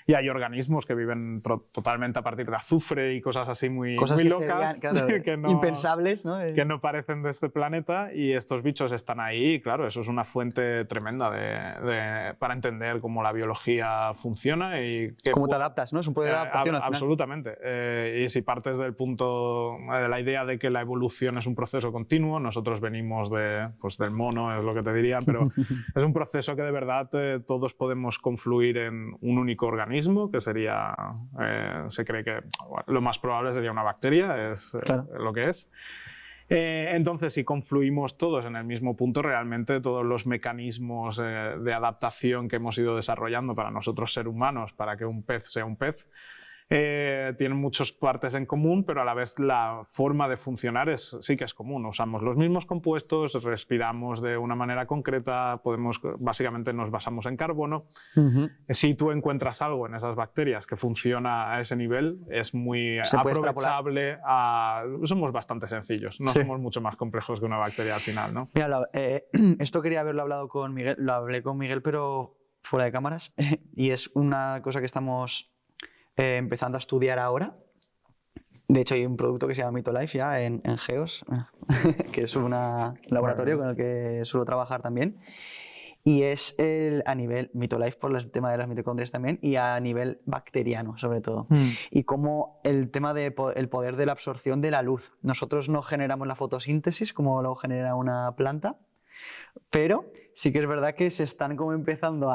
Speaker 1: Y hay organismos que viven totalmente a partir de azufre y cosas así muy locas, que no,
Speaker 2: impensables, ¿no?
Speaker 1: Que no parecen de este planeta, y estos bichos están ahí. Y claro, eso es una fuente tremenda para entender cómo la biología funciona y
Speaker 2: cómo te adaptas, ¿no? Es un poder de adaptación al final.
Speaker 1: Absolutamente. Y si partes del punto de la idea de que la evolución es un proceso continuo, nosotros venimos del mono, es lo que te diría, pero es un proceso que de verdad todos podemos confluir en un único organismo. mecanismo, que sería, se cree que lo más probable sería una bacteria, es lo que es. Entonces, si confluimos todos en el mismo punto, realmente todos los mecanismos de adaptación que hemos ido desarrollando para nosotros ser humanos, para que un pez sea un pez, tienen muchas partes en común, pero a la vez la forma de funcionar sí que es común. Usamos los mismos compuestos, respiramos de una manera concreta, básicamente nos basamos en carbono. Si tú encuentras algo en esas bacterias que funciona a ese nivel, es muy aprovechable. Somos bastante sencillos, no somos mucho más complejos que una bacteria al final, ¿no?
Speaker 2: Mira, esto quería haberlo hablado con Miguel, lo hablé con Miguel, pero fuera de cámaras, y es una cosa que estamos empezando a estudiar ahora. De hecho, hay un producto que se llama Mytolife ya en Geos, que es un laboratorio con el que suelo trabajar también. Y es a nivel Mytolife por el tema de las mitocondrias también, y a nivel bacteriano sobre todo. Y como el tema del poder de la absorción de la luz. Nosotros no generamos la fotosíntesis como lo genera una planta, pero sí que es verdad que se están como empezando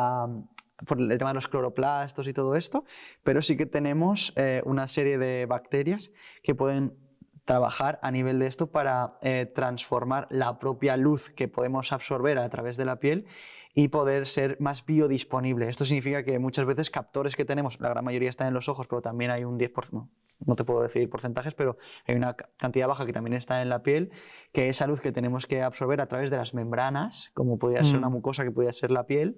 Speaker 2: por el tema de los cloroplastos y todo esto, pero sí que tenemos una serie de bacterias que pueden trabajar a nivel de esto para transformar la propia luz que podemos absorber a través de la piel y poder ser más biodisponible. Esto significa que muchas veces captores que tenemos, la gran mayoría están en los ojos, pero también hay un 10%, no te puedo decir porcentajes, pero hay una cantidad baja que también está en la piel, que esa luz que tenemos que absorber a través de las membranas, como podría ser una mucosa, que podría ser la piel,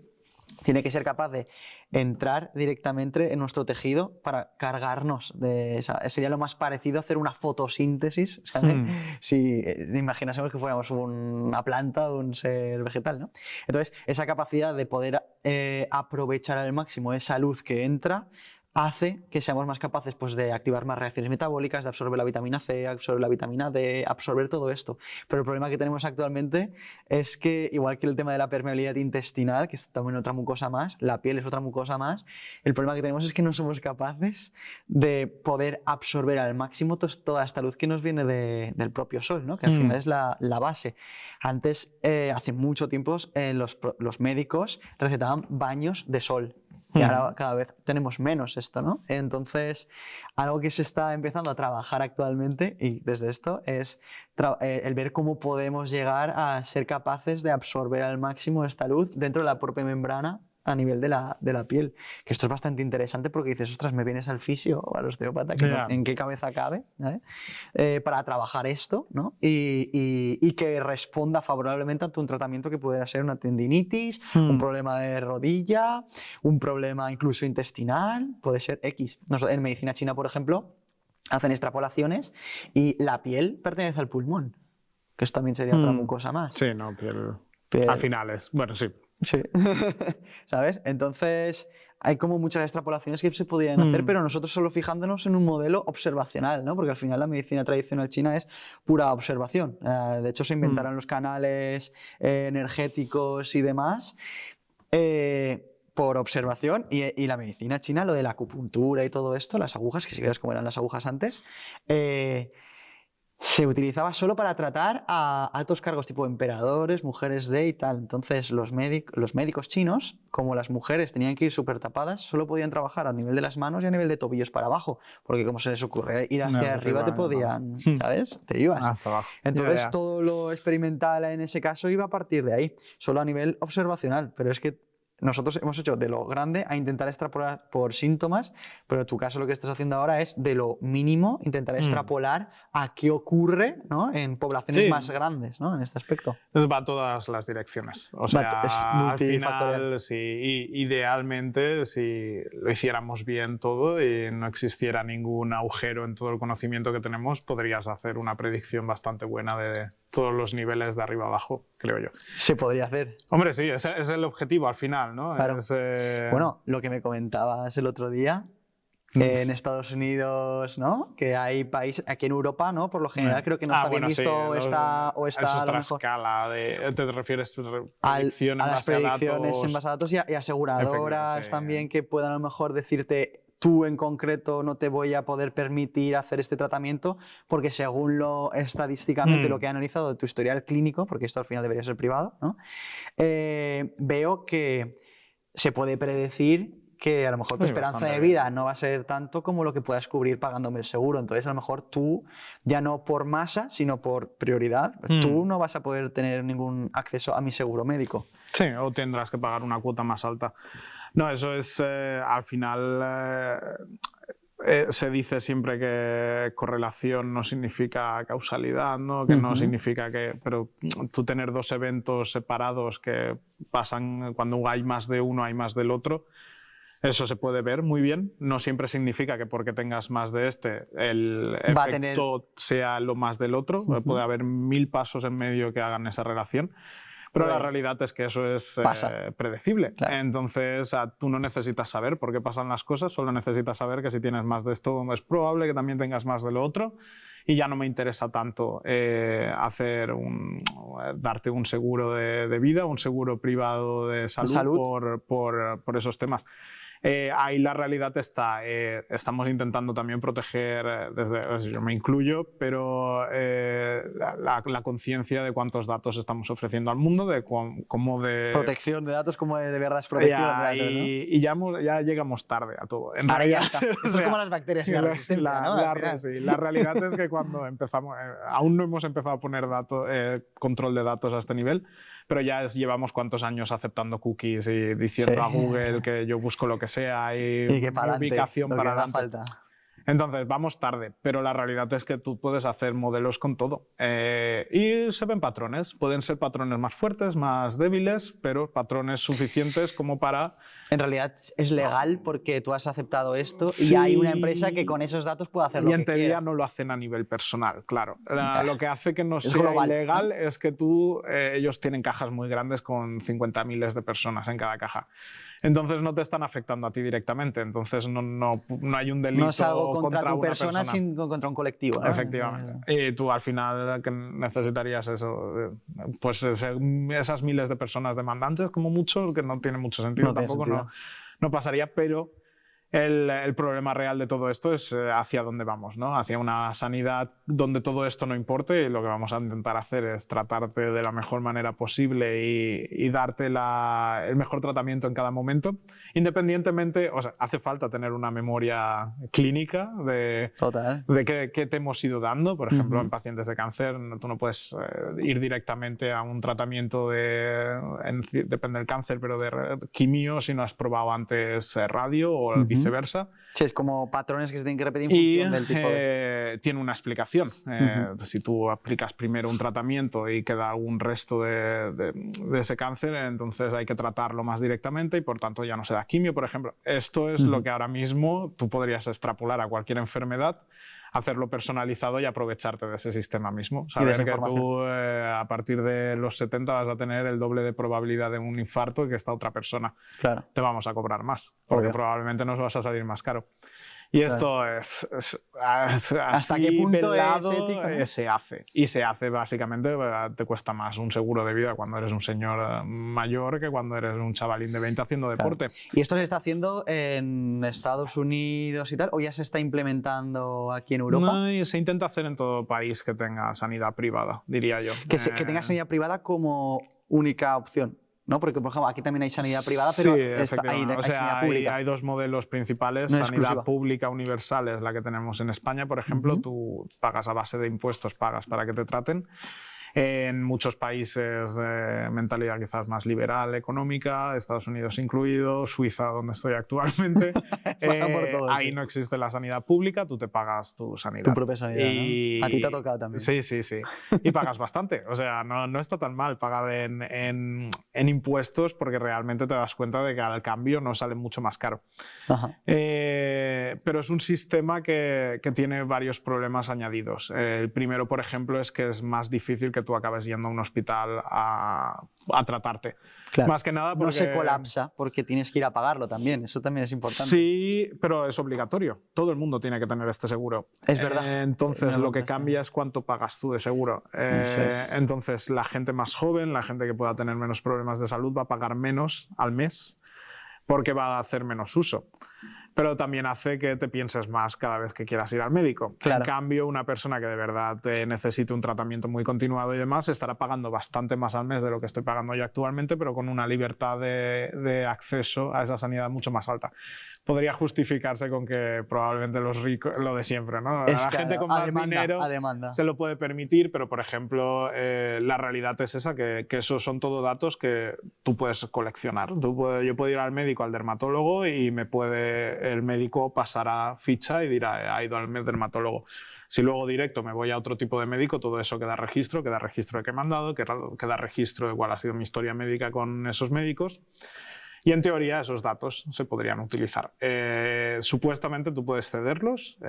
Speaker 2: tiene que ser capaz de entrar directamente en nuestro tejido para cargarnos de esa. Sería lo más parecido a hacer una fotosíntesis, ¿sabes? Si imaginásemos que fuéramos una planta o un ser vegetal, ¿no? Entonces, esa capacidad de poder aprovechar al máximo esa luz que entra hace que seamos más capaces, pues, de activar más reacciones metabólicas, de absorber la vitamina C, absorber la vitamina D, absorber todo esto. Pero el problema que tenemos actualmente es que, igual que el tema de la permeabilidad intestinal, que es también otra mucosa más, la piel es otra mucosa más, el problema que tenemos es que no somos capaces de poder absorber al máximo toda esta luz que nos viene del propio sol, ¿no? Que al final es la base. Antes, hace mucho tiempo, los médicos recetaban baños de sol. Y ahora cada vez tenemos menos esto, ¿no? Entonces, algo que se está empezando a trabajar actualmente, y desde esto, es el ver cómo podemos llegar a ser capaces de absorber al máximo esta luz dentro de la propia membrana a nivel de la piel. Que esto es bastante interesante porque dices, ostras, me vienes al fisio o al osteópata, que ¿en qué cabeza cabe? Para trabajar esto, ¿no? Y que responda favorablemente ante un tratamiento que pudiera ser una tendinitis, un problema de rodilla, un problema incluso intestinal, puede ser X. En medicina china, por ejemplo, hacen extrapolaciones y la piel pertenece al pulmón, que esto también sería otra mucosa más.
Speaker 1: Sí, no, piel. Al final es, bueno, sí.
Speaker 2: Sí, ¿sabes? Entonces hay como muchas extrapolaciones que se podrían hacer, pero nosotros solo fijándonos en un modelo observacional, ¿no? Porque al final la medicina tradicional china es pura observación. De hecho, se inventaron los canales energéticos y demás por observación, y la medicina china, lo de la acupuntura y todo esto, las agujas, que si vieras cómo eran las agujas antes, se utilizaba solo para tratar a altos cargos tipo emperadores, mujeres y tal. Entonces los médicos chinos, como las mujeres tenían que ir súper tapadas, solo podían trabajar a nivel de las manos y a nivel de tobillos para abajo, porque como se les ocurre ir hacia arriba te podían, ¿sabes? Te ibas.
Speaker 1: Hasta abajo.
Speaker 2: Entonces todo lo experimental en ese caso iba a partir de ahí, solo a nivel observacional, pero es que nosotros hemos hecho de lo grande a intentar extrapolar por síntomas, pero en tu caso lo que estás haciendo ahora es de lo mínimo intentar extrapolar a qué ocurre, ¿no? En poblaciones más grandes, ¿no? En este aspecto.
Speaker 1: Entonces va a todas las direcciones. O sea, al final, idealmente, si lo hiciéramos bien todo y no existiera ningún agujero en todo el conocimiento que tenemos, podrías hacer una predicción bastante buena de todos los niveles de arriba abajo, creo yo.
Speaker 2: Se podría hacer.
Speaker 1: Hombre, sí, ese es el objetivo al final, ¿no?
Speaker 2: Claro. Bueno, lo que me comentabas el otro día, en Estados Unidos, ¿no? Que hay países, aquí en Europa, ¿no? Por lo general creo que no está bien visto o está
Speaker 1: es otra escala
Speaker 2: ¿te
Speaker 1: refieres
Speaker 2: a las predicciones en base a datos y aseguradoras también que puedan a lo mejor decirte, tú en concreto no te voy a poder permitir hacer este tratamiento porque según lo estadísticamente lo que he analizado de tu historial clínico, porque esto al final debería ser privado, ¿no? Veo que se puede predecir que a lo mejor tu esperanza de vida no va a ser tanto como lo que puedas cubrir pagándome el seguro. Entonces, a lo mejor tú, ya no por masa, sino por prioridad, tú no vas a poder tener ningún acceso a mi seguro médico.
Speaker 1: Sí, o tendrás que pagar una cuota más alta. No, eso es, al final, se dice siempre que correlación no significa causalidad, ¿no? Que no significa que... Pero tú tener dos eventos separados que pasan cuando hay más de uno, hay más del otro, eso se puede ver muy bien. No siempre significa que porque tengas más de este, el efecto sea lo más del otro. Puede haber 1000 pasos en medio que hagan esa relación. Pero la realidad es que eso es predecible. Claro. Entonces, tú no necesitas saber por qué pasan las cosas, solo necesitas saber que si tienes más de esto, es probable que también tengas más de lo otro. Y ya no me interesa tanto darte un seguro de vida, un seguro privado de salud. Por esos temas. Ahí la realidad está, estamos intentando también proteger, yo me incluyo, pero la conciencia de cuántos datos estamos ofreciendo al mundo, de cómo de...
Speaker 2: Protección de datos, como de verdad es protección de datos, ¿no?
Speaker 1: Y ya llegamos tarde a todo.
Speaker 2: Ahora ya está. Eso es como las bacterias y la resistencia, ¿no?
Speaker 1: Sí, la realidad es que cuando empezamos, aún no hemos empezado a poner control de datos a este nivel, pero ya llevamos cuántos años aceptando cookies y diciendo a Google que yo busco lo que sea y
Speaker 2: que para
Speaker 1: ubicación para
Speaker 2: adelante. Falta.
Speaker 1: Entonces, vamos tarde, pero la realidad es que tú puedes hacer modelos con todo. Y se ven patrones. Pueden ser patrones más fuertes, más débiles, pero patrones suficientes como para...
Speaker 2: En realidad es legal porque tú has aceptado esto y hay una empresa que con esos datos puede hacer lo que quiera.
Speaker 1: Y en teoría no lo hacen a nivel personal, claro. Lo que hace que no sea global, ilegal, ¿no? Es que ellos tienen cajas muy grandes con 50.000 de personas en cada caja. Entonces no te están afectando a ti directamente, entonces no hay un delito.
Speaker 2: No es algo contra tu persona, sino contra un colectivo, ¿no?
Speaker 1: Efectivamente. Y tú al final que necesitarías eso, pues esas miles de personas demandantes como mucho, que no tiene mucho sentido, tampoco no pasaría, pero el problema real de todo esto es hacia dónde vamos, ¿no? Hacia una sanidad donde todo esto no importe, y lo que vamos a intentar hacer es tratarte de la mejor manera posible y darte el mejor tratamiento en cada momento, independientemente, o sea, hace falta tener una memoria clínica de qué te hemos ido dando. Por ejemplo, en pacientes de cáncer, tú no puedes ir directamente a un tratamiento depende del cáncer, pero de quimio si no has probado antes radio o viceversa.
Speaker 2: Sí, es como patrones que se tienen que repetir en función del tipo
Speaker 1: tiene una explicación. Si tú aplicas primero un tratamiento y queda algún resto de ese cáncer, entonces hay que tratarlo más directamente y por tanto ya no se da quimio, por ejemplo. Esto es lo que ahora mismo tú podrías extrapolar a cualquier enfermedad, hacerlo personalizado y aprovecharte de ese sistema mismo. Saber que tú a partir de los 70 vas a tener el doble de probabilidad de un infarto que esta otra persona.
Speaker 2: Claro.
Speaker 1: Te vamos a cobrar más, porque probablemente nos vas a salir más caro. Y esto
Speaker 2: ¿hasta qué punto es ético, ¿no?
Speaker 1: se hace. Y se hace básicamente, te cuesta más un seguro de vida cuando eres un señor mayor que cuando eres un chavalín de 20 haciendo deporte.
Speaker 2: Claro. ¿Y esto se está haciendo en Estados Unidos y tal? ¿O ya se está implementando aquí en Europa?
Speaker 1: No, se intenta hacer en todo país que tenga sanidad privada, diría yo.
Speaker 2: Que tenga sanidad privada como única opción, ¿no? Porque, por ejemplo, aquí también hay sanidad privada, pero hay sanidad pública.
Speaker 1: Hay dos modelos principales. No, sanidad pública universal es la que tenemos en España, por ejemplo. Tú pagas a base de impuestos, pagas para que te traten. En muchos países de mentalidad quizás más liberal, económica, Estados Unidos incluido, Suiza, donde estoy actualmente, ahí no existe la sanidad pública, tú te pagas tu sanidad.
Speaker 2: Tu propia sanidad, ¿no? A ti te ha tocado también.
Speaker 1: Sí. Y pagas bastante. O sea, no está tan mal pagar en impuestos porque realmente te das cuenta de que al cambio no sale mucho más caro. Pero es un sistema que tiene varios problemas añadidos. El primero, por ejemplo, es que es más difícil que tú acabes yendo a un hospital a tratarte.
Speaker 2: Claro.
Speaker 1: Más que nada porque...
Speaker 2: No se colapsa porque tienes que ir a pagarlo también. Eso también es importante.
Speaker 1: Sí, pero es obligatorio. Todo el mundo tiene que tener este seguro.
Speaker 2: Es verdad.
Speaker 1: Entonces, lo que cambia es cuánto pagas tú de seguro. Entonces, la gente más joven, la gente que pueda tener menos problemas de salud, va a pagar menos al mes porque va a hacer menos uso. pero también hace que te pienses más cada vez que quieras ir al médico. Claro. En cambio, una persona que de verdad necesite un tratamiento muy continuado y demás estará pagando bastante más al mes de lo que estoy pagando yo actualmente, pero con una libertad de acceso a esa sanidad mucho más alta. Podría justificarse con que probablemente los ricos, lo de siempre, ¿no? La gente con más dinero se lo puede permitir, pero por ejemplo, la realidad es esa, que esos son todo datos que tú puedes coleccionar. Yo puedo ir al médico, al dermatólogo, y el médico pasará ficha y dirá, ha ido al dermatólogo. Si luego directo me voy a otro tipo de médico, todo eso queda registro de qué me han dado, queda registro de cuál ha sido mi historia médica con esos médicos. Y en teoría esos datos se podrían utilizar. Supuestamente tú puedes cederlos,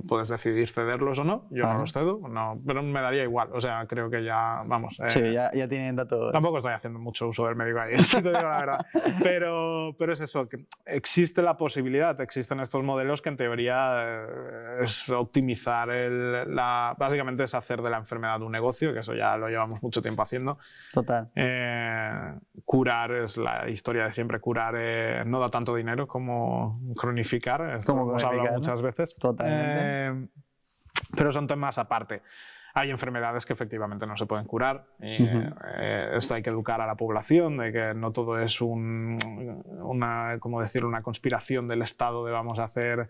Speaker 1: puedes decidir cederlos o no. Yo no los cedo, no, pero me daría igual. O sea, creo que ya, vamos.
Speaker 2: Sí, ya tienen datos.
Speaker 1: Tampoco estoy haciendo mucho uso del médico ahí, si te digo la verdad. Pero es eso, que existe la posibilidad, existen estos modelos que en teoría es optimizar, básicamente es hacer de la enfermedad un negocio, que eso ya lo llevamos mucho tiempo haciendo.
Speaker 2: Total.
Speaker 1: Curar es la historia de siempre, curar no da tanto dinero como cronificar, esto hemos hablado muchas veces.
Speaker 2: Totalmente.
Speaker 1: Pero son temas aparte. Hay enfermedades que efectivamente no se pueden curar. Esto hay que educar a la población de que no todo es una conspiración del Estado de vamos a hacer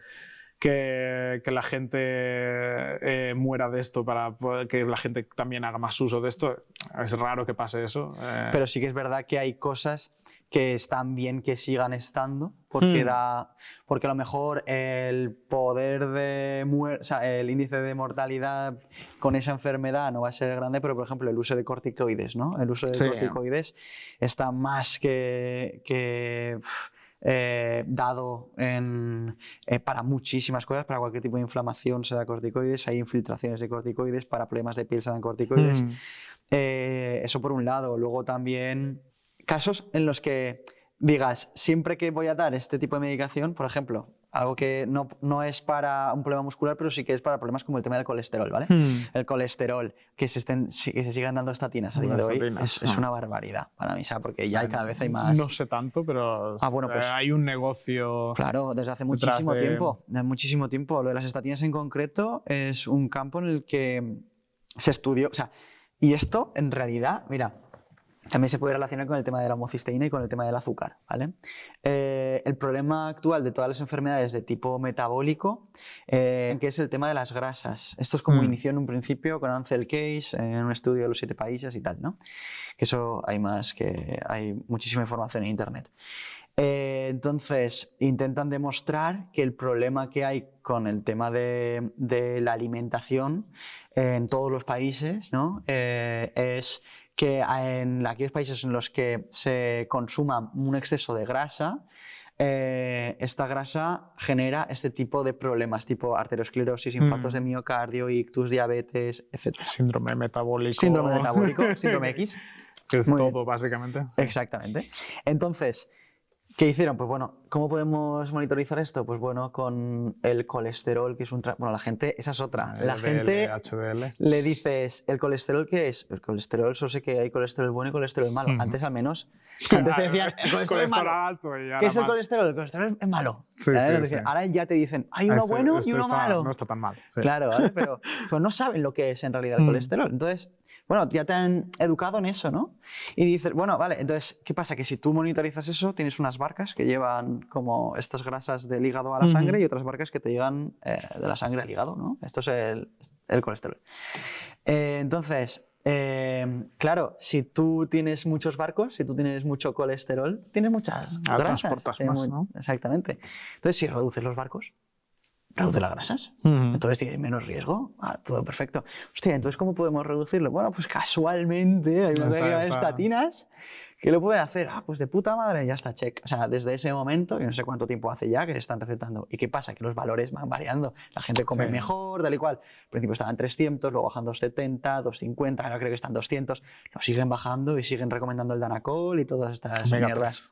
Speaker 1: que la gente muera de esto para que la gente también haga más uso de esto. Es raro que pase eso.
Speaker 2: Pero sí que es verdad que hay cosas que están bien que sigan estando, porque a lo mejor el poder de el índice de mortalidad con esa enfermedad no va a ser grande, pero por ejemplo el uso de corticoides, ¿no? El uso de corticoides está más que dado para muchísimas cosas, para cualquier tipo de inflamación se da corticoides, hay infiltraciones de corticoides, para problemas de piel se dan corticoides. Eso por un lado. Luego también casos en los que digas, siempre que voy a dar este tipo de medicación, por ejemplo, algo que no es para un problema muscular, pero sí que es para problemas como el tema del colesterol, ¿vale? El colesterol, que se sigan dando estatinas a día de hoy, es una barbaridad para mí, ¿sabes? Porque ya cada vez hay más.
Speaker 1: No sé tanto, pero
Speaker 2: pues,
Speaker 1: hay un negocio.
Speaker 2: Claro, desde hace muchísimo tiempo. Lo de las estatinas en concreto es un campo en el que se estudió, y esto en realidad, mira, también se puede relacionar con el tema de la homocisteína y con el tema del azúcar, ¿vale? El problema actual de todas las enfermedades de tipo metabólico, que es el tema de las grasas. Esto es como inició en un principio con Ansel Keys, en un estudio de los 7 países y tal, ¿no? Que eso hay muchísima información en internet. Entonces, intentan demostrar que el problema que hay con el tema de la alimentación en todos los países, ¿no? Es que en aquellos países en los que se consuma un exceso de grasa, esta grasa genera este tipo de problemas, tipo arteriosclerosis, infartos de miocardio, ictus, diabetes, etc.
Speaker 1: Síndrome metabólico,
Speaker 2: síndrome X.
Speaker 1: Que es todo, básicamente.
Speaker 2: Sí. Exactamente. Entonces, ¿qué hicieron? Pues bueno, ¿cómo podemos monitorizar esto? Pues bueno, con el colesterol, que es bueno, la gente, esa es otra. La gente
Speaker 1: HDL.
Speaker 2: le dices, ¿el colesterol qué es? El colesterol, solo sé que hay colesterol bueno y colesterol malo. Antes al menos, te decían, el colesterol es malo.
Speaker 1: Alto y
Speaker 2: ¿Qué es el colesterol? El colesterol es malo.
Speaker 1: Sí.
Speaker 2: Ahora ya te dicen, hay uno bueno y uno malo.
Speaker 1: No está tan mal. Sí.
Speaker 2: Claro, ¿vale? Pero no saben lo que es en realidad el colesterol. Entonces, bueno, ya te han educado en eso, ¿no? Y dices, bueno, vale, entonces, ¿qué pasa? Que si tú monitorizas eso, tienes unas barcas que llevan como estas grasas del hígado a la sangre y otras barcas que te llevan de la sangre al hígado, ¿no? Esto es el colesterol. Entonces, claro, si tú tienes muchos barcos, si tú tienes mucho colesterol, tienes muchas grasas.
Speaker 1: Transportas más, ¿no?
Speaker 2: Exactamente. Entonces, si reduces los barcos, reduce las grasas. Entonces tienes menos riesgo. Todo perfecto. Hostia, entonces ¿cómo podemos reducirlo? Bueno, pues casualmente hay una cosa de estatinas que lo puede hacer. Pues de puta madre, ya está, check. O sea, desde ese momento, yo no sé cuánto tiempo hace ya que se están recetando. ¿Y qué pasa? Que los valores van variando. La gente come mejor, tal y cual. Al principio estaban 300, luego bajan 270, 250, ahora creo que están 200. Lo siguen bajando y siguen recomendando el Danacol y todas estas mierdas.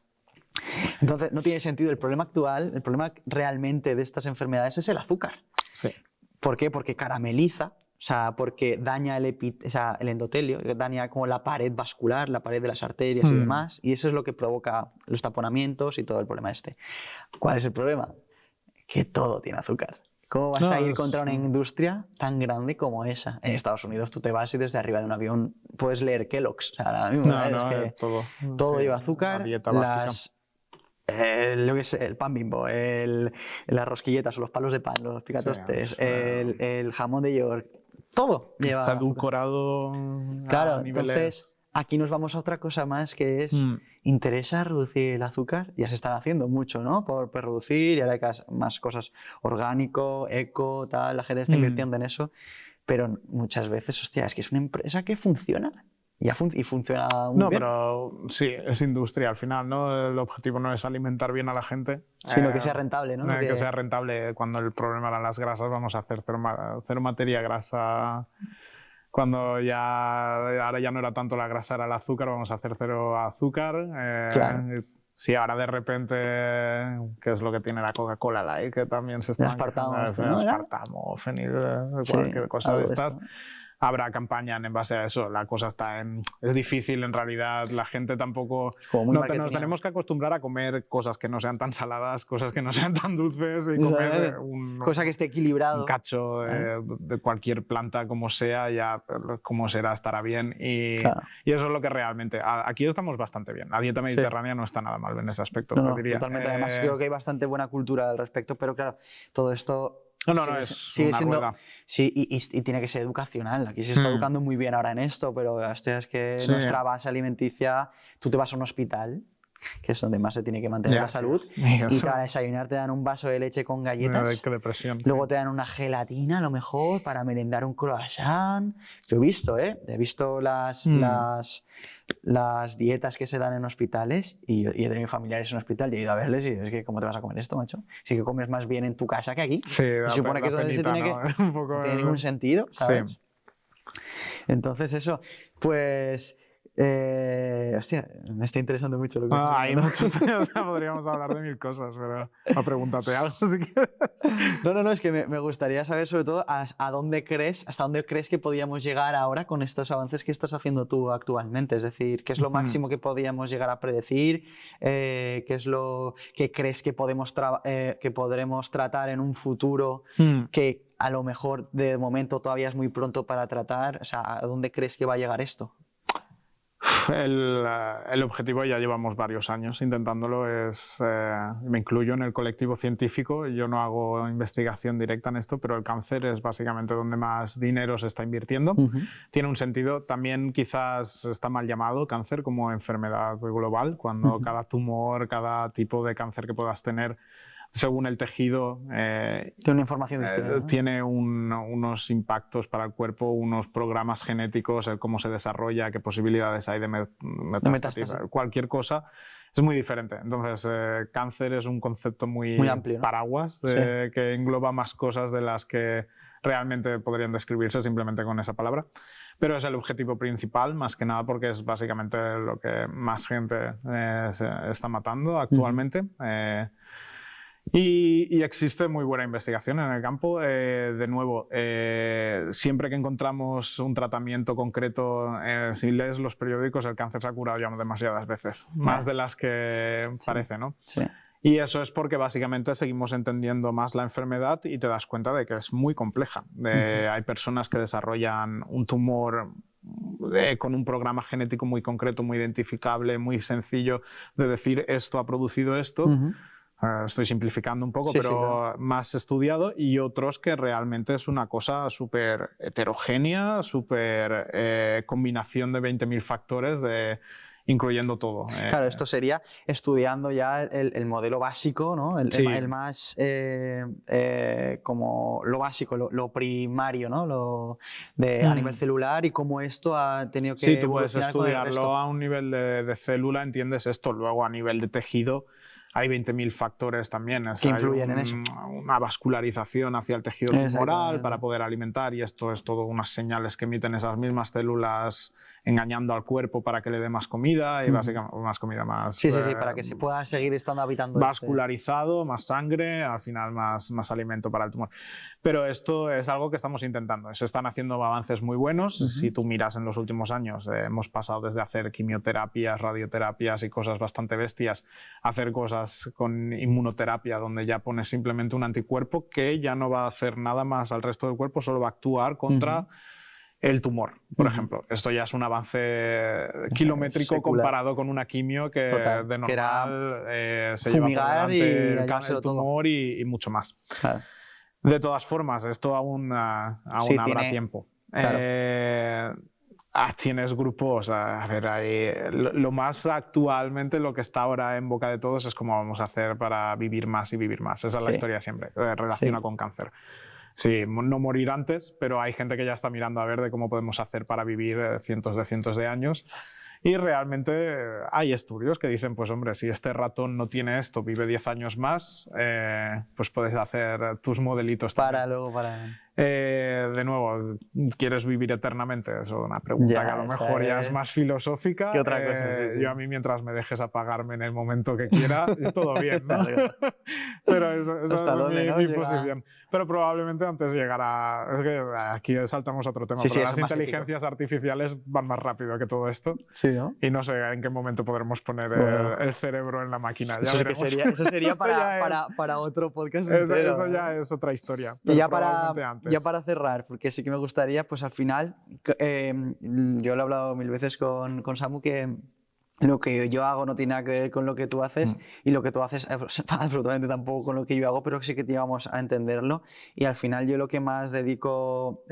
Speaker 2: Entonces, no tiene sentido. El problema actual, el problema realmente de estas enfermedades es el azúcar.
Speaker 1: Sí.
Speaker 2: ¿Por qué? Porque carameliza, sea, porque daña el endotelio, daña como la pared vascular, la pared de las arterias y demás, y eso es lo que provoca los taponamientos y todo el problema este. ¿Cuál es el problema? Que todo tiene azúcar. ¿Cómo vas a ir contra una industria tan grande como esa? En Estados Unidos tú te vas y desde arriba de un avión puedes leer Kellogg's. O sea, ahora mismo, todo lleva azúcar, el pan Bimbo, las rosquilletas o los palos de pan, los picatostes, el jamón de York, todo lleva
Speaker 1: está edulcorado.
Speaker 2: Claro, entonces aquí nos vamos a otra cosa más que es interesa reducir el azúcar. Ya se están haciendo mucho, ¿no? Por reducir, y ahora hay más cosas orgánico, eco, tal, la gente está invirtiendo en eso, pero muchas veces, hostia, es que es una empresa que funciona. Y funciona muy bien.
Speaker 1: No, pero sí, es industria al final, ¿no? El objetivo no es alimentar bien a la gente,
Speaker 2: sino que sea rentable, ¿no?
Speaker 1: Que sea rentable. Cuando el problema eran las grasas, vamos a hacer cero materia grasa. Cuando ahora ya no era tanto la grasa, era el azúcar, vamos a hacer cero azúcar.
Speaker 2: Claro.
Speaker 1: Sí, ahora de repente, ¿qué es lo que tiene la Coca-Cola Light? Que también se está aspartamo, fenil, cualquier cosa de estas. Habrá campaña en base a eso. La cosa está es difícil en realidad. La gente tampoco... Nos tenemos que acostumbrar a comer cosas que no sean tan saladas, cosas que no sean tan dulces y comer
Speaker 2: cosa que esté equilibrado.
Speaker 1: Un cacho de cualquier planta como sea, ya como será estará bien. Y eso es lo que realmente... Aquí estamos bastante bien. La dieta mediterránea no está nada mal en ese aspecto, te diría.
Speaker 2: Totalmente. Además creo que hay bastante buena cultura al respecto, pero claro, todo esto...
Speaker 1: sigue siendo...
Speaker 2: Sí, y tiene que ser educacional. Aquí se está educando muy bien ahora en esto, pero es que nuestra base alimenticia, tú te vas a un hospital, que es donde más se tiene que mantener la salud, y para desayunar te dan un vaso de leche con galletas,
Speaker 1: qué depresión,
Speaker 2: luego te dan una gelatina a lo mejor para merendar un croissant. Yo he visto las dietas que se dan en hospitales, y yo he tenido familiares en hospital y he ido a verles y es que ¿cómo te vas a comer esto, macho? Sí que comes más bien en tu casa que aquí.
Speaker 1: Sí,
Speaker 2: se supone que es donde se tiene que... No tiene ningún sentido, ¿sabes? Sí. Entonces eso, pues... hostia, me está interesando mucho lo que
Speaker 1: hay muchos temas, podríamos hablar de mil cosas, pero pregúntate algo si quieres.
Speaker 2: No, es que me gustaría saber sobre todo hasta dónde crees que podíamos llegar ahora con estos avances que estás haciendo tú actualmente. Es decir, ¿qué es lo máximo que podíamos llegar a predecir? ¿Qué es lo que crees que podremos tratar en un futuro que a lo mejor de momento todavía es muy pronto para tratar? O sea, ¿a dónde crees que va a llegar esto?
Speaker 1: El objetivo, ya llevamos varios años intentándolo, me incluyo en el colectivo científico. Yo no hago investigación directa en esto, pero el cáncer es básicamente donde más dinero se está invirtiendo. Tiene un sentido, también quizás está mal llamado cáncer como enfermedad global, cuando cada tumor, cada tipo de cáncer que puedas tener, según el tejido,
Speaker 2: tiene una información distinta, ¿no?
Speaker 1: Tiene unos impactos para el cuerpo, unos programas genéticos, el cómo se desarrolla, qué posibilidades hay de metástasis, cualquier cosa. Es muy diferente. Entonces, cáncer es un concepto muy
Speaker 2: amplio, ¿no?
Speaker 1: Paraguas, que engloba más cosas de las que realmente podrían describirse simplemente con esa palabra. Pero es el objetivo principal, más que nada porque es básicamente lo que más gente se está matando actualmente. Y existe muy buena investigación en el campo. De nuevo, siempre que encontramos un tratamiento concreto, si lees los periódicos, el cáncer se ha curado ya demasiadas veces, más de las que parece, ¿no?
Speaker 2: Sí.
Speaker 1: Y eso es porque básicamente seguimos entendiendo más la enfermedad y te das cuenta de que es muy compleja. Hay personas que desarrollan un tumor con un programa genético muy concreto, muy identificable, muy sencillo de decir esto ha producido esto. Estoy simplificando un poco, pero más estudiado, y otros que realmente es una cosa súper heterogénea, súper combinación de 20.000 factores, incluyendo todo.
Speaker 2: Claro, esto sería estudiando ya el modelo básico, ¿no? El más como lo básico, lo primario, ¿no? A nivel celular, y cómo esto ha tenido que
Speaker 1: tú puedes estudiarlo a un nivel de célula, entiendes esto, luego a nivel de tejido. hay 20.000 factores también.
Speaker 2: Que influyen en eso.
Speaker 1: Una vascularización hacia el tejido tumoral para poder alimentar, y esto es todo unas señales que emiten esas mismas células engañando al cuerpo para que le dé más comida y básicamente más comida más...
Speaker 2: Sí, para que se pueda seguir estando habitando.
Speaker 1: Vascularizado, más sangre, al final más alimento para el tumor. Pero esto es algo que estamos intentando. Se están haciendo avances muy buenos. Si tú miras en los últimos años, hemos pasado desde hacer quimioterapias, radioterapias y cosas bastante bestias, a hacer cosas con inmunoterapia, donde ya pones simplemente un anticuerpo que ya no va a hacer nada más al resto del cuerpo, solo va a actuar contra el tumor, por ejemplo. Esto ya es un avance kilométrico comparado con una quimio que de normal se lleva por delante el cáncer, el tumor y mucho más.
Speaker 2: Claro.
Speaker 1: De todas formas, esto aún habrá tiempo. Claro. Tienes grupos, a ver, lo más actualmente, lo que está ahora en boca de todos es cómo vamos a hacer para vivir más y vivir más. Esa es la historia siempre, relaciona con cáncer. Sí, no morir antes, pero hay gente que ya está mirando a ver de cómo podemos hacer para vivir cientos de años. Y realmente hay estudios que dicen, pues hombre, si este ratón no tiene esto, vive 10 años más, pues puedes hacer tus modelitos también. De nuevo, ¿quieres vivir eternamente? Es una pregunta que a lo mejor ya es más filosófica.
Speaker 2: ¿Qué otra cosa?
Speaker 1: Yo a mí, mientras me dejes apagarme en el momento que quiera, todo bien, ¿no? Pero esa es mi posición. Pero probablemente antes llegará... Es que aquí saltamos a otro tema, pero las inteligencias artificiales van más rápido que todo esto.
Speaker 2: Sí, ¿no?
Speaker 1: Y no sé en qué momento podremos poner el cerebro en la máquina.
Speaker 2: Eso sería para otro podcast entero.
Speaker 1: Eso ya es otra historia.
Speaker 2: Y ya para cerrar, porque sí que me gustaría, pues al final, yo lo he hablado 1000 veces con Samu, que lo que yo hago no tiene nada que ver con lo que tú haces y lo que tú haces absolutamente tampoco con lo que yo hago, pero sí que íbamos a entenderlo. Y al final yo lo que más dedico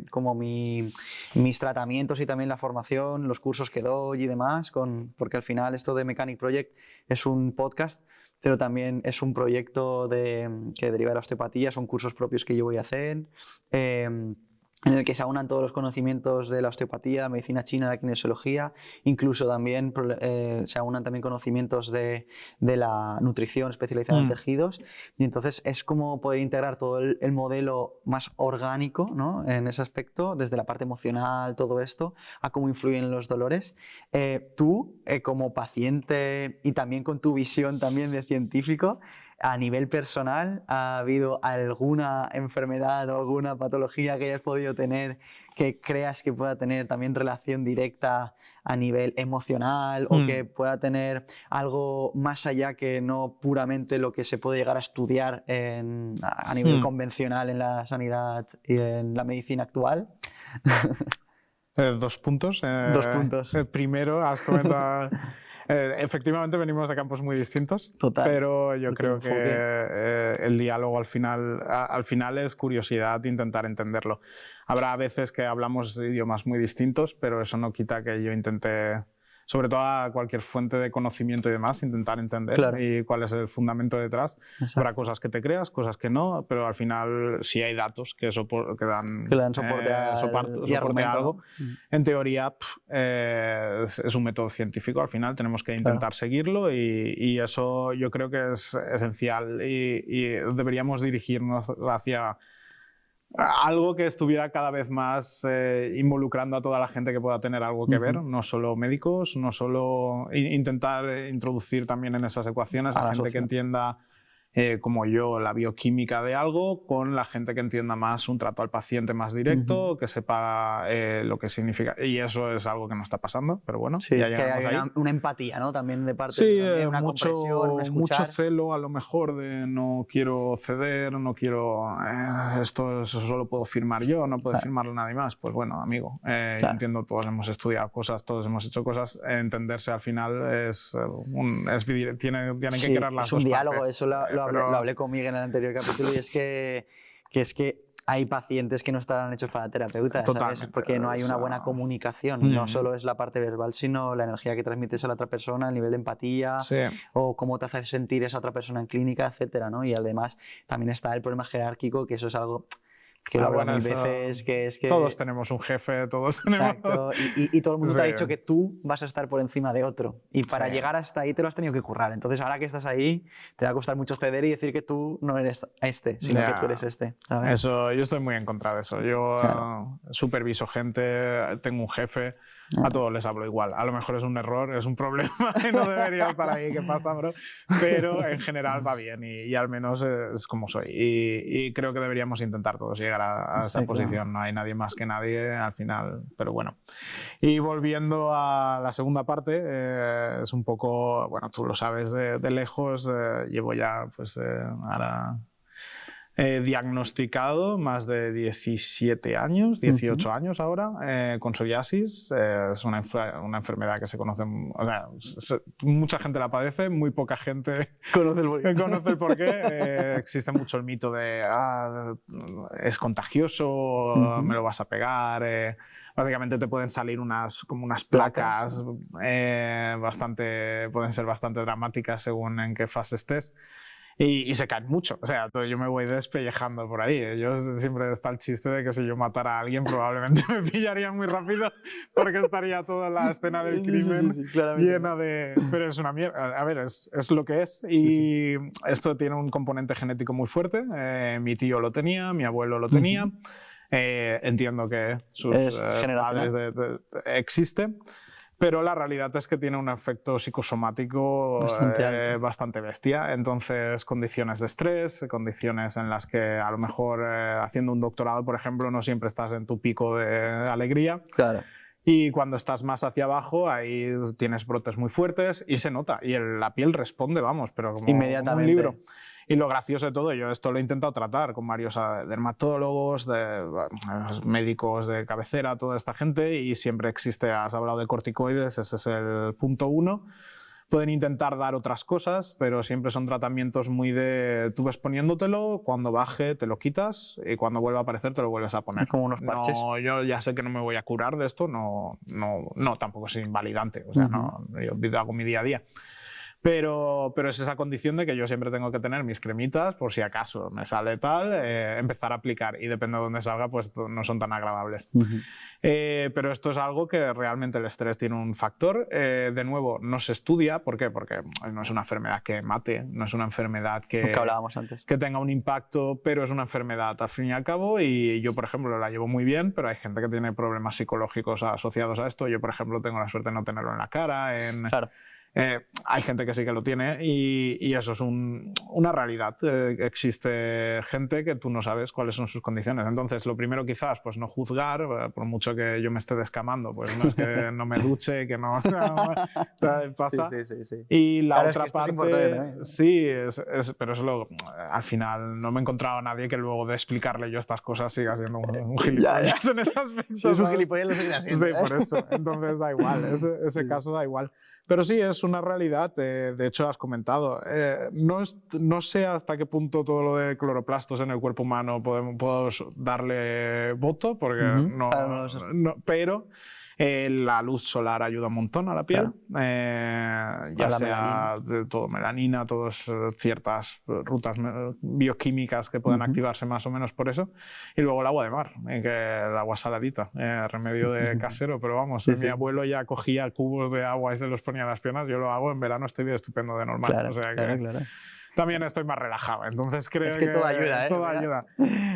Speaker 2: como mis tratamientos y también la formación, los cursos que doy y demás, porque al final esto de Mechanic Project es un podcast, pero también es un proyecto que deriva de la osteopatía, son cursos propios que yo voy a hacer, en el que se aunan todos los conocimientos de la osteopatía, la medicina china, la kinesiología, incluso también se aunan también conocimientos de la nutrición especializada en tejidos, y entonces es como poder integrar todo el modelo más orgánico, ¿no? En ese aspecto, desde la parte emocional, todo esto, a cómo influyen los dolores. Tú, como paciente y también con tu visión también de científico, a nivel personal, ¿ha habido alguna enfermedad o alguna patología que hayas podido tener que creas que pueda tener también relación directa a nivel emocional o que pueda tener algo más allá que no puramente lo que se puede llegar a estudiar a nivel convencional en la sanidad y en la medicina actual?
Speaker 1: 2 puntos.
Speaker 2: 2 puntos.
Speaker 1: Primero, has comentado... efectivamente venimos de campos muy distintos.
Speaker 2: Total.
Speaker 1: Pero yo creo que el diálogo al final es curiosidad, intentar entenderlo. Habrá veces que hablamos idiomas muy distintos, pero eso no quita que yo intente, sobre todo a cualquier fuente de conocimiento y demás, intentar entender y cuál es el fundamento detrás. Exacto. Habrá cosas que te creas, cosas que no, pero al final sí hay datos que dan soporte a algo. En teoría es un método científico, al final tenemos que intentar seguirlo y eso yo creo que es esencial y deberíamos dirigirnos hacia algo que estuviera cada vez más involucrando a toda la gente que pueda tener algo que ver, no solo médicos, no solo intentar introducir también en esas ecuaciones a la gente que entienda, como yo, la bioquímica de algo, con la gente que entienda más un trato al paciente más directo, que sepa lo que significa. Y eso es algo que no está pasando, pero bueno,
Speaker 2: sí,
Speaker 1: ya
Speaker 2: que hay una empatía, ¿no? También de parte
Speaker 1: de
Speaker 2: una comprensión, un escuchar.
Speaker 1: Mucho celo a lo mejor de no quiero ceder, no quiero... esto solo puedo firmar yo, no puede firmarlo nadie más. Pues bueno, amigo, yo entiendo, todos hemos estudiado cosas, todos hemos hecho cosas. Entenderse al final tienen que querer las dos partes.
Speaker 2: Es un diálogo, eso lo hablé con Miguel en el anterior capítulo, y es que hay pacientes que no estarán hechos para terapeutas, ¿sabes? Porque no hay una buena comunicación. No solo es la parte verbal, sino la energía que transmites a la otra persona, el nivel de empatía, o cómo te hace sentir esa otra persona en clínica, etcétera, ¿no? Y además también está el problema jerárquico, que eso es algo Que lo hablo mil veces, que es que...
Speaker 1: Todos tenemos un jefe, todos tenemos...
Speaker 2: Exacto, y todo el mundo te ha dicho que tú vas a estar por encima de otro. Y para llegar hasta ahí te lo has tenido que currar. Entonces ahora que estás ahí, te va a costar mucho ceder y decir que tú no eres sino que tú eres ¿sabes?
Speaker 1: Eso, yo estoy muy en contra de eso. Yo superviso gente, tengo un jefe, a todos les hablo igual. A lo mejor es un error, es un problema y no debería estar ahí, ¿qué pasa, bro? Pero en general va bien y al menos es como soy. Y creo que deberíamos intentar todos llegar a esa posición. No hay nadie más que nadie al final, pero bueno. Y volviendo a la segunda parte, es un poco, bueno, tú lo sabes de lejos, llevo ya pues ahora... diagnosticado más de 17 años, 18 años ahora, con psoriasis. Es una enfermedad que se conoce, o sea, mucha gente la padece, muy poca gente conoce el porqué. Existe mucho el mito de es contagioso, me lo vas a pegar. Básicamente te pueden salir como unas placas pueden ser bastante dramáticas según en qué fase estés. Y se caen mucho, o sea, yo me voy despellejando por ahí. Yo siempre está el chiste de que si yo matara a alguien probablemente me pillaría muy rápido porque estaría toda la escena del crimen llena de... Pero es una mierda, a ver, es lo que es y esto tiene un componente genético muy fuerte. Mi tío lo tenía, mi abuelo lo tenía. Entiendo que sus padres existen. Pero la realidad es que tiene un efecto psicosomático bastante bestia. Entonces, condiciones de estrés, condiciones en las que a lo mejor haciendo un doctorado, por ejemplo, no siempre estás en tu pico de alegría.
Speaker 2: Claro.
Speaker 1: Y cuando estás más hacia abajo, ahí tienes brotes muy fuertes y se nota. Y la piel responde, vamos, pero como un libro. Y lo gracioso de todo, yo esto lo he intentado tratar con varios dermatólogos, médicos de cabecera, toda esta gente, y siempre existe, has hablado de corticoides, ese es el punto 1. Pueden intentar dar otras cosas, pero siempre son tratamientos muy de... Tú ves poniéndotelo, cuando baje te lo quitas y cuando vuelva a aparecer te lo vuelves a poner.
Speaker 2: Como unos parches.
Speaker 1: No, yo ya sé que no me voy a curar de esto, no, tampoco es invalidante, o sea, yo hago mi día a día. Pero es esa condición de que yo siempre tengo que tener mis cremitas por si acaso me sale tal, empezar a aplicar y depende de dónde salga pues no son tan agradables. Pero esto es algo que realmente el estrés tiene un factor. De nuevo, no se estudia. ¿Por qué? Porque no es una enfermedad que mate, no es una enfermedad que
Speaker 2: hablábamos antes,
Speaker 1: que tenga un impacto, pero es una enfermedad al fin y al cabo y yo, por ejemplo, la llevo muy bien, pero hay gente que tiene problemas psicológicos asociados a esto. Yo, por ejemplo, tengo la suerte de no tenerlo en la cara.
Speaker 2: Claro.
Speaker 1: Hay gente que sí que lo tiene y eso es una realidad. Existe gente que tú no sabes cuáles son sus condiciones. Entonces, lo primero quizás, pues no juzgar, por mucho que yo me esté descamando, pues no es que no me duche, que no pasa.
Speaker 2: Sí.
Speaker 1: Y la
Speaker 2: claro,
Speaker 1: otra
Speaker 2: es que
Speaker 1: parte, sí, pero eso al final no me he encontrado a nadie que luego de explicarle yo estas cosas siga siendo un gilipollas en ese aspecto.
Speaker 2: Si es un gilipollas, lo seguirás siendo.
Speaker 1: Sí, por eso. Entonces da igual, ese caso da igual. Pero sí, es una realidad, de hecho has comentado. No sé hasta qué punto todo lo de cloroplastos en el cuerpo humano puedo darle voto, porque pero la luz solar ayuda un montón a la piel, ya sea de todo, melanina, todas ciertas rutas bioquímicas que pueden activarse más o menos por eso. Y luego el agua de mar, que el agua saladita, remedio de casero, pero vamos, mi abuelo ya cogía cubos de agua y se los ponía en las piernas, yo lo hago en verano, estoy estupendo de normal.
Speaker 2: Claro,
Speaker 1: o sea
Speaker 2: claro.
Speaker 1: También estoy más relajado, entonces creo
Speaker 2: que todo ayuda,
Speaker 1: todo ayuda.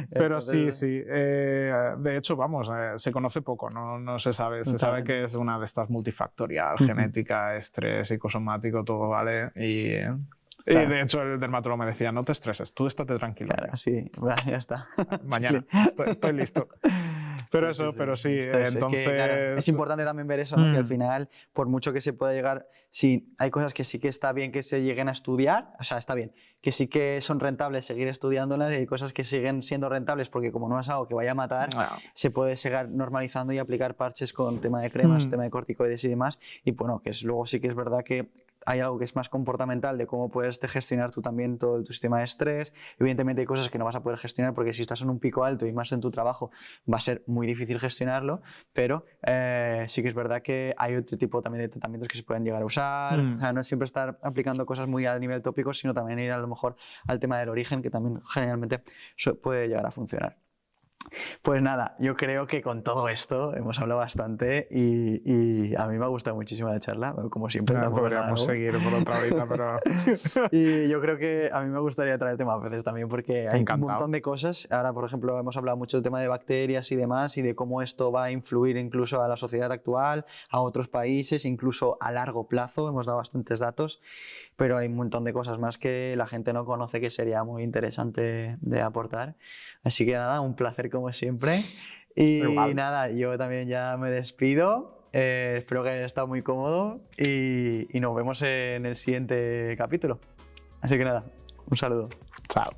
Speaker 1: Pero entonces... sí. De hecho, vamos, se conoce poco, no se sabe. Se sabe que es una de estas multifactorial, genética, estrés, psicosomático, todo vale. Y de hecho el dermatólogo me decía, no te estreses, tú estate tranquilo.
Speaker 2: Claro, sí, ya está.
Speaker 1: Mañana, estoy listo. Pero sí, entonces...
Speaker 2: Es importante también ver eso, ¿no? Que al final, por mucho que se pueda llegar, sí, hay cosas que sí que está bien que se lleguen a estudiar, o sea, está bien, que sí que son rentables seguir estudiándolas y hay cosas que siguen siendo rentables porque como no es algo que vaya a matar, se puede seguir normalizando y aplicar parches con tema de cremas, tema de corticoides y demás. Y bueno, que luego sí que es verdad que hay algo que es más comportamental de cómo puedes gestionar tú también todo tu sistema de estrés. Evidentemente hay cosas que no vas a poder gestionar porque si estás en un pico alto y más en tu trabajo va a ser muy difícil gestionarlo, pero sí que es verdad que hay otro tipo también de tratamientos que se pueden llegar a usar. O sea, no siempre estar aplicando cosas muy a nivel tópico, sino también ir a lo mejor al tema del origen, que también generalmente puede llegar a funcionar. Pues nada, yo creo que con todo esto hemos hablado bastante y a mí me ha gustado muchísimo la charla, como siempre.
Speaker 1: No, podríamos seguir por otra horita, pero...
Speaker 2: Y yo creo que a mí me gustaría traerte más veces también porque hay un montón de cosas. Ahora, por ejemplo, hemos hablado mucho del tema de bacterias y demás y de cómo esto va a influir incluso a la sociedad actual, a otros países, incluso a largo plazo. Hemos dado bastantes datos, pero hay un montón de cosas más que la gente no conoce que sería muy interesante de aportar. Así que nada, un placer como siempre. Y nada, yo también ya me despido. Espero que haya estado muy cómodo y nos vemos en el siguiente capítulo. Así que nada, un saludo.
Speaker 1: Chao.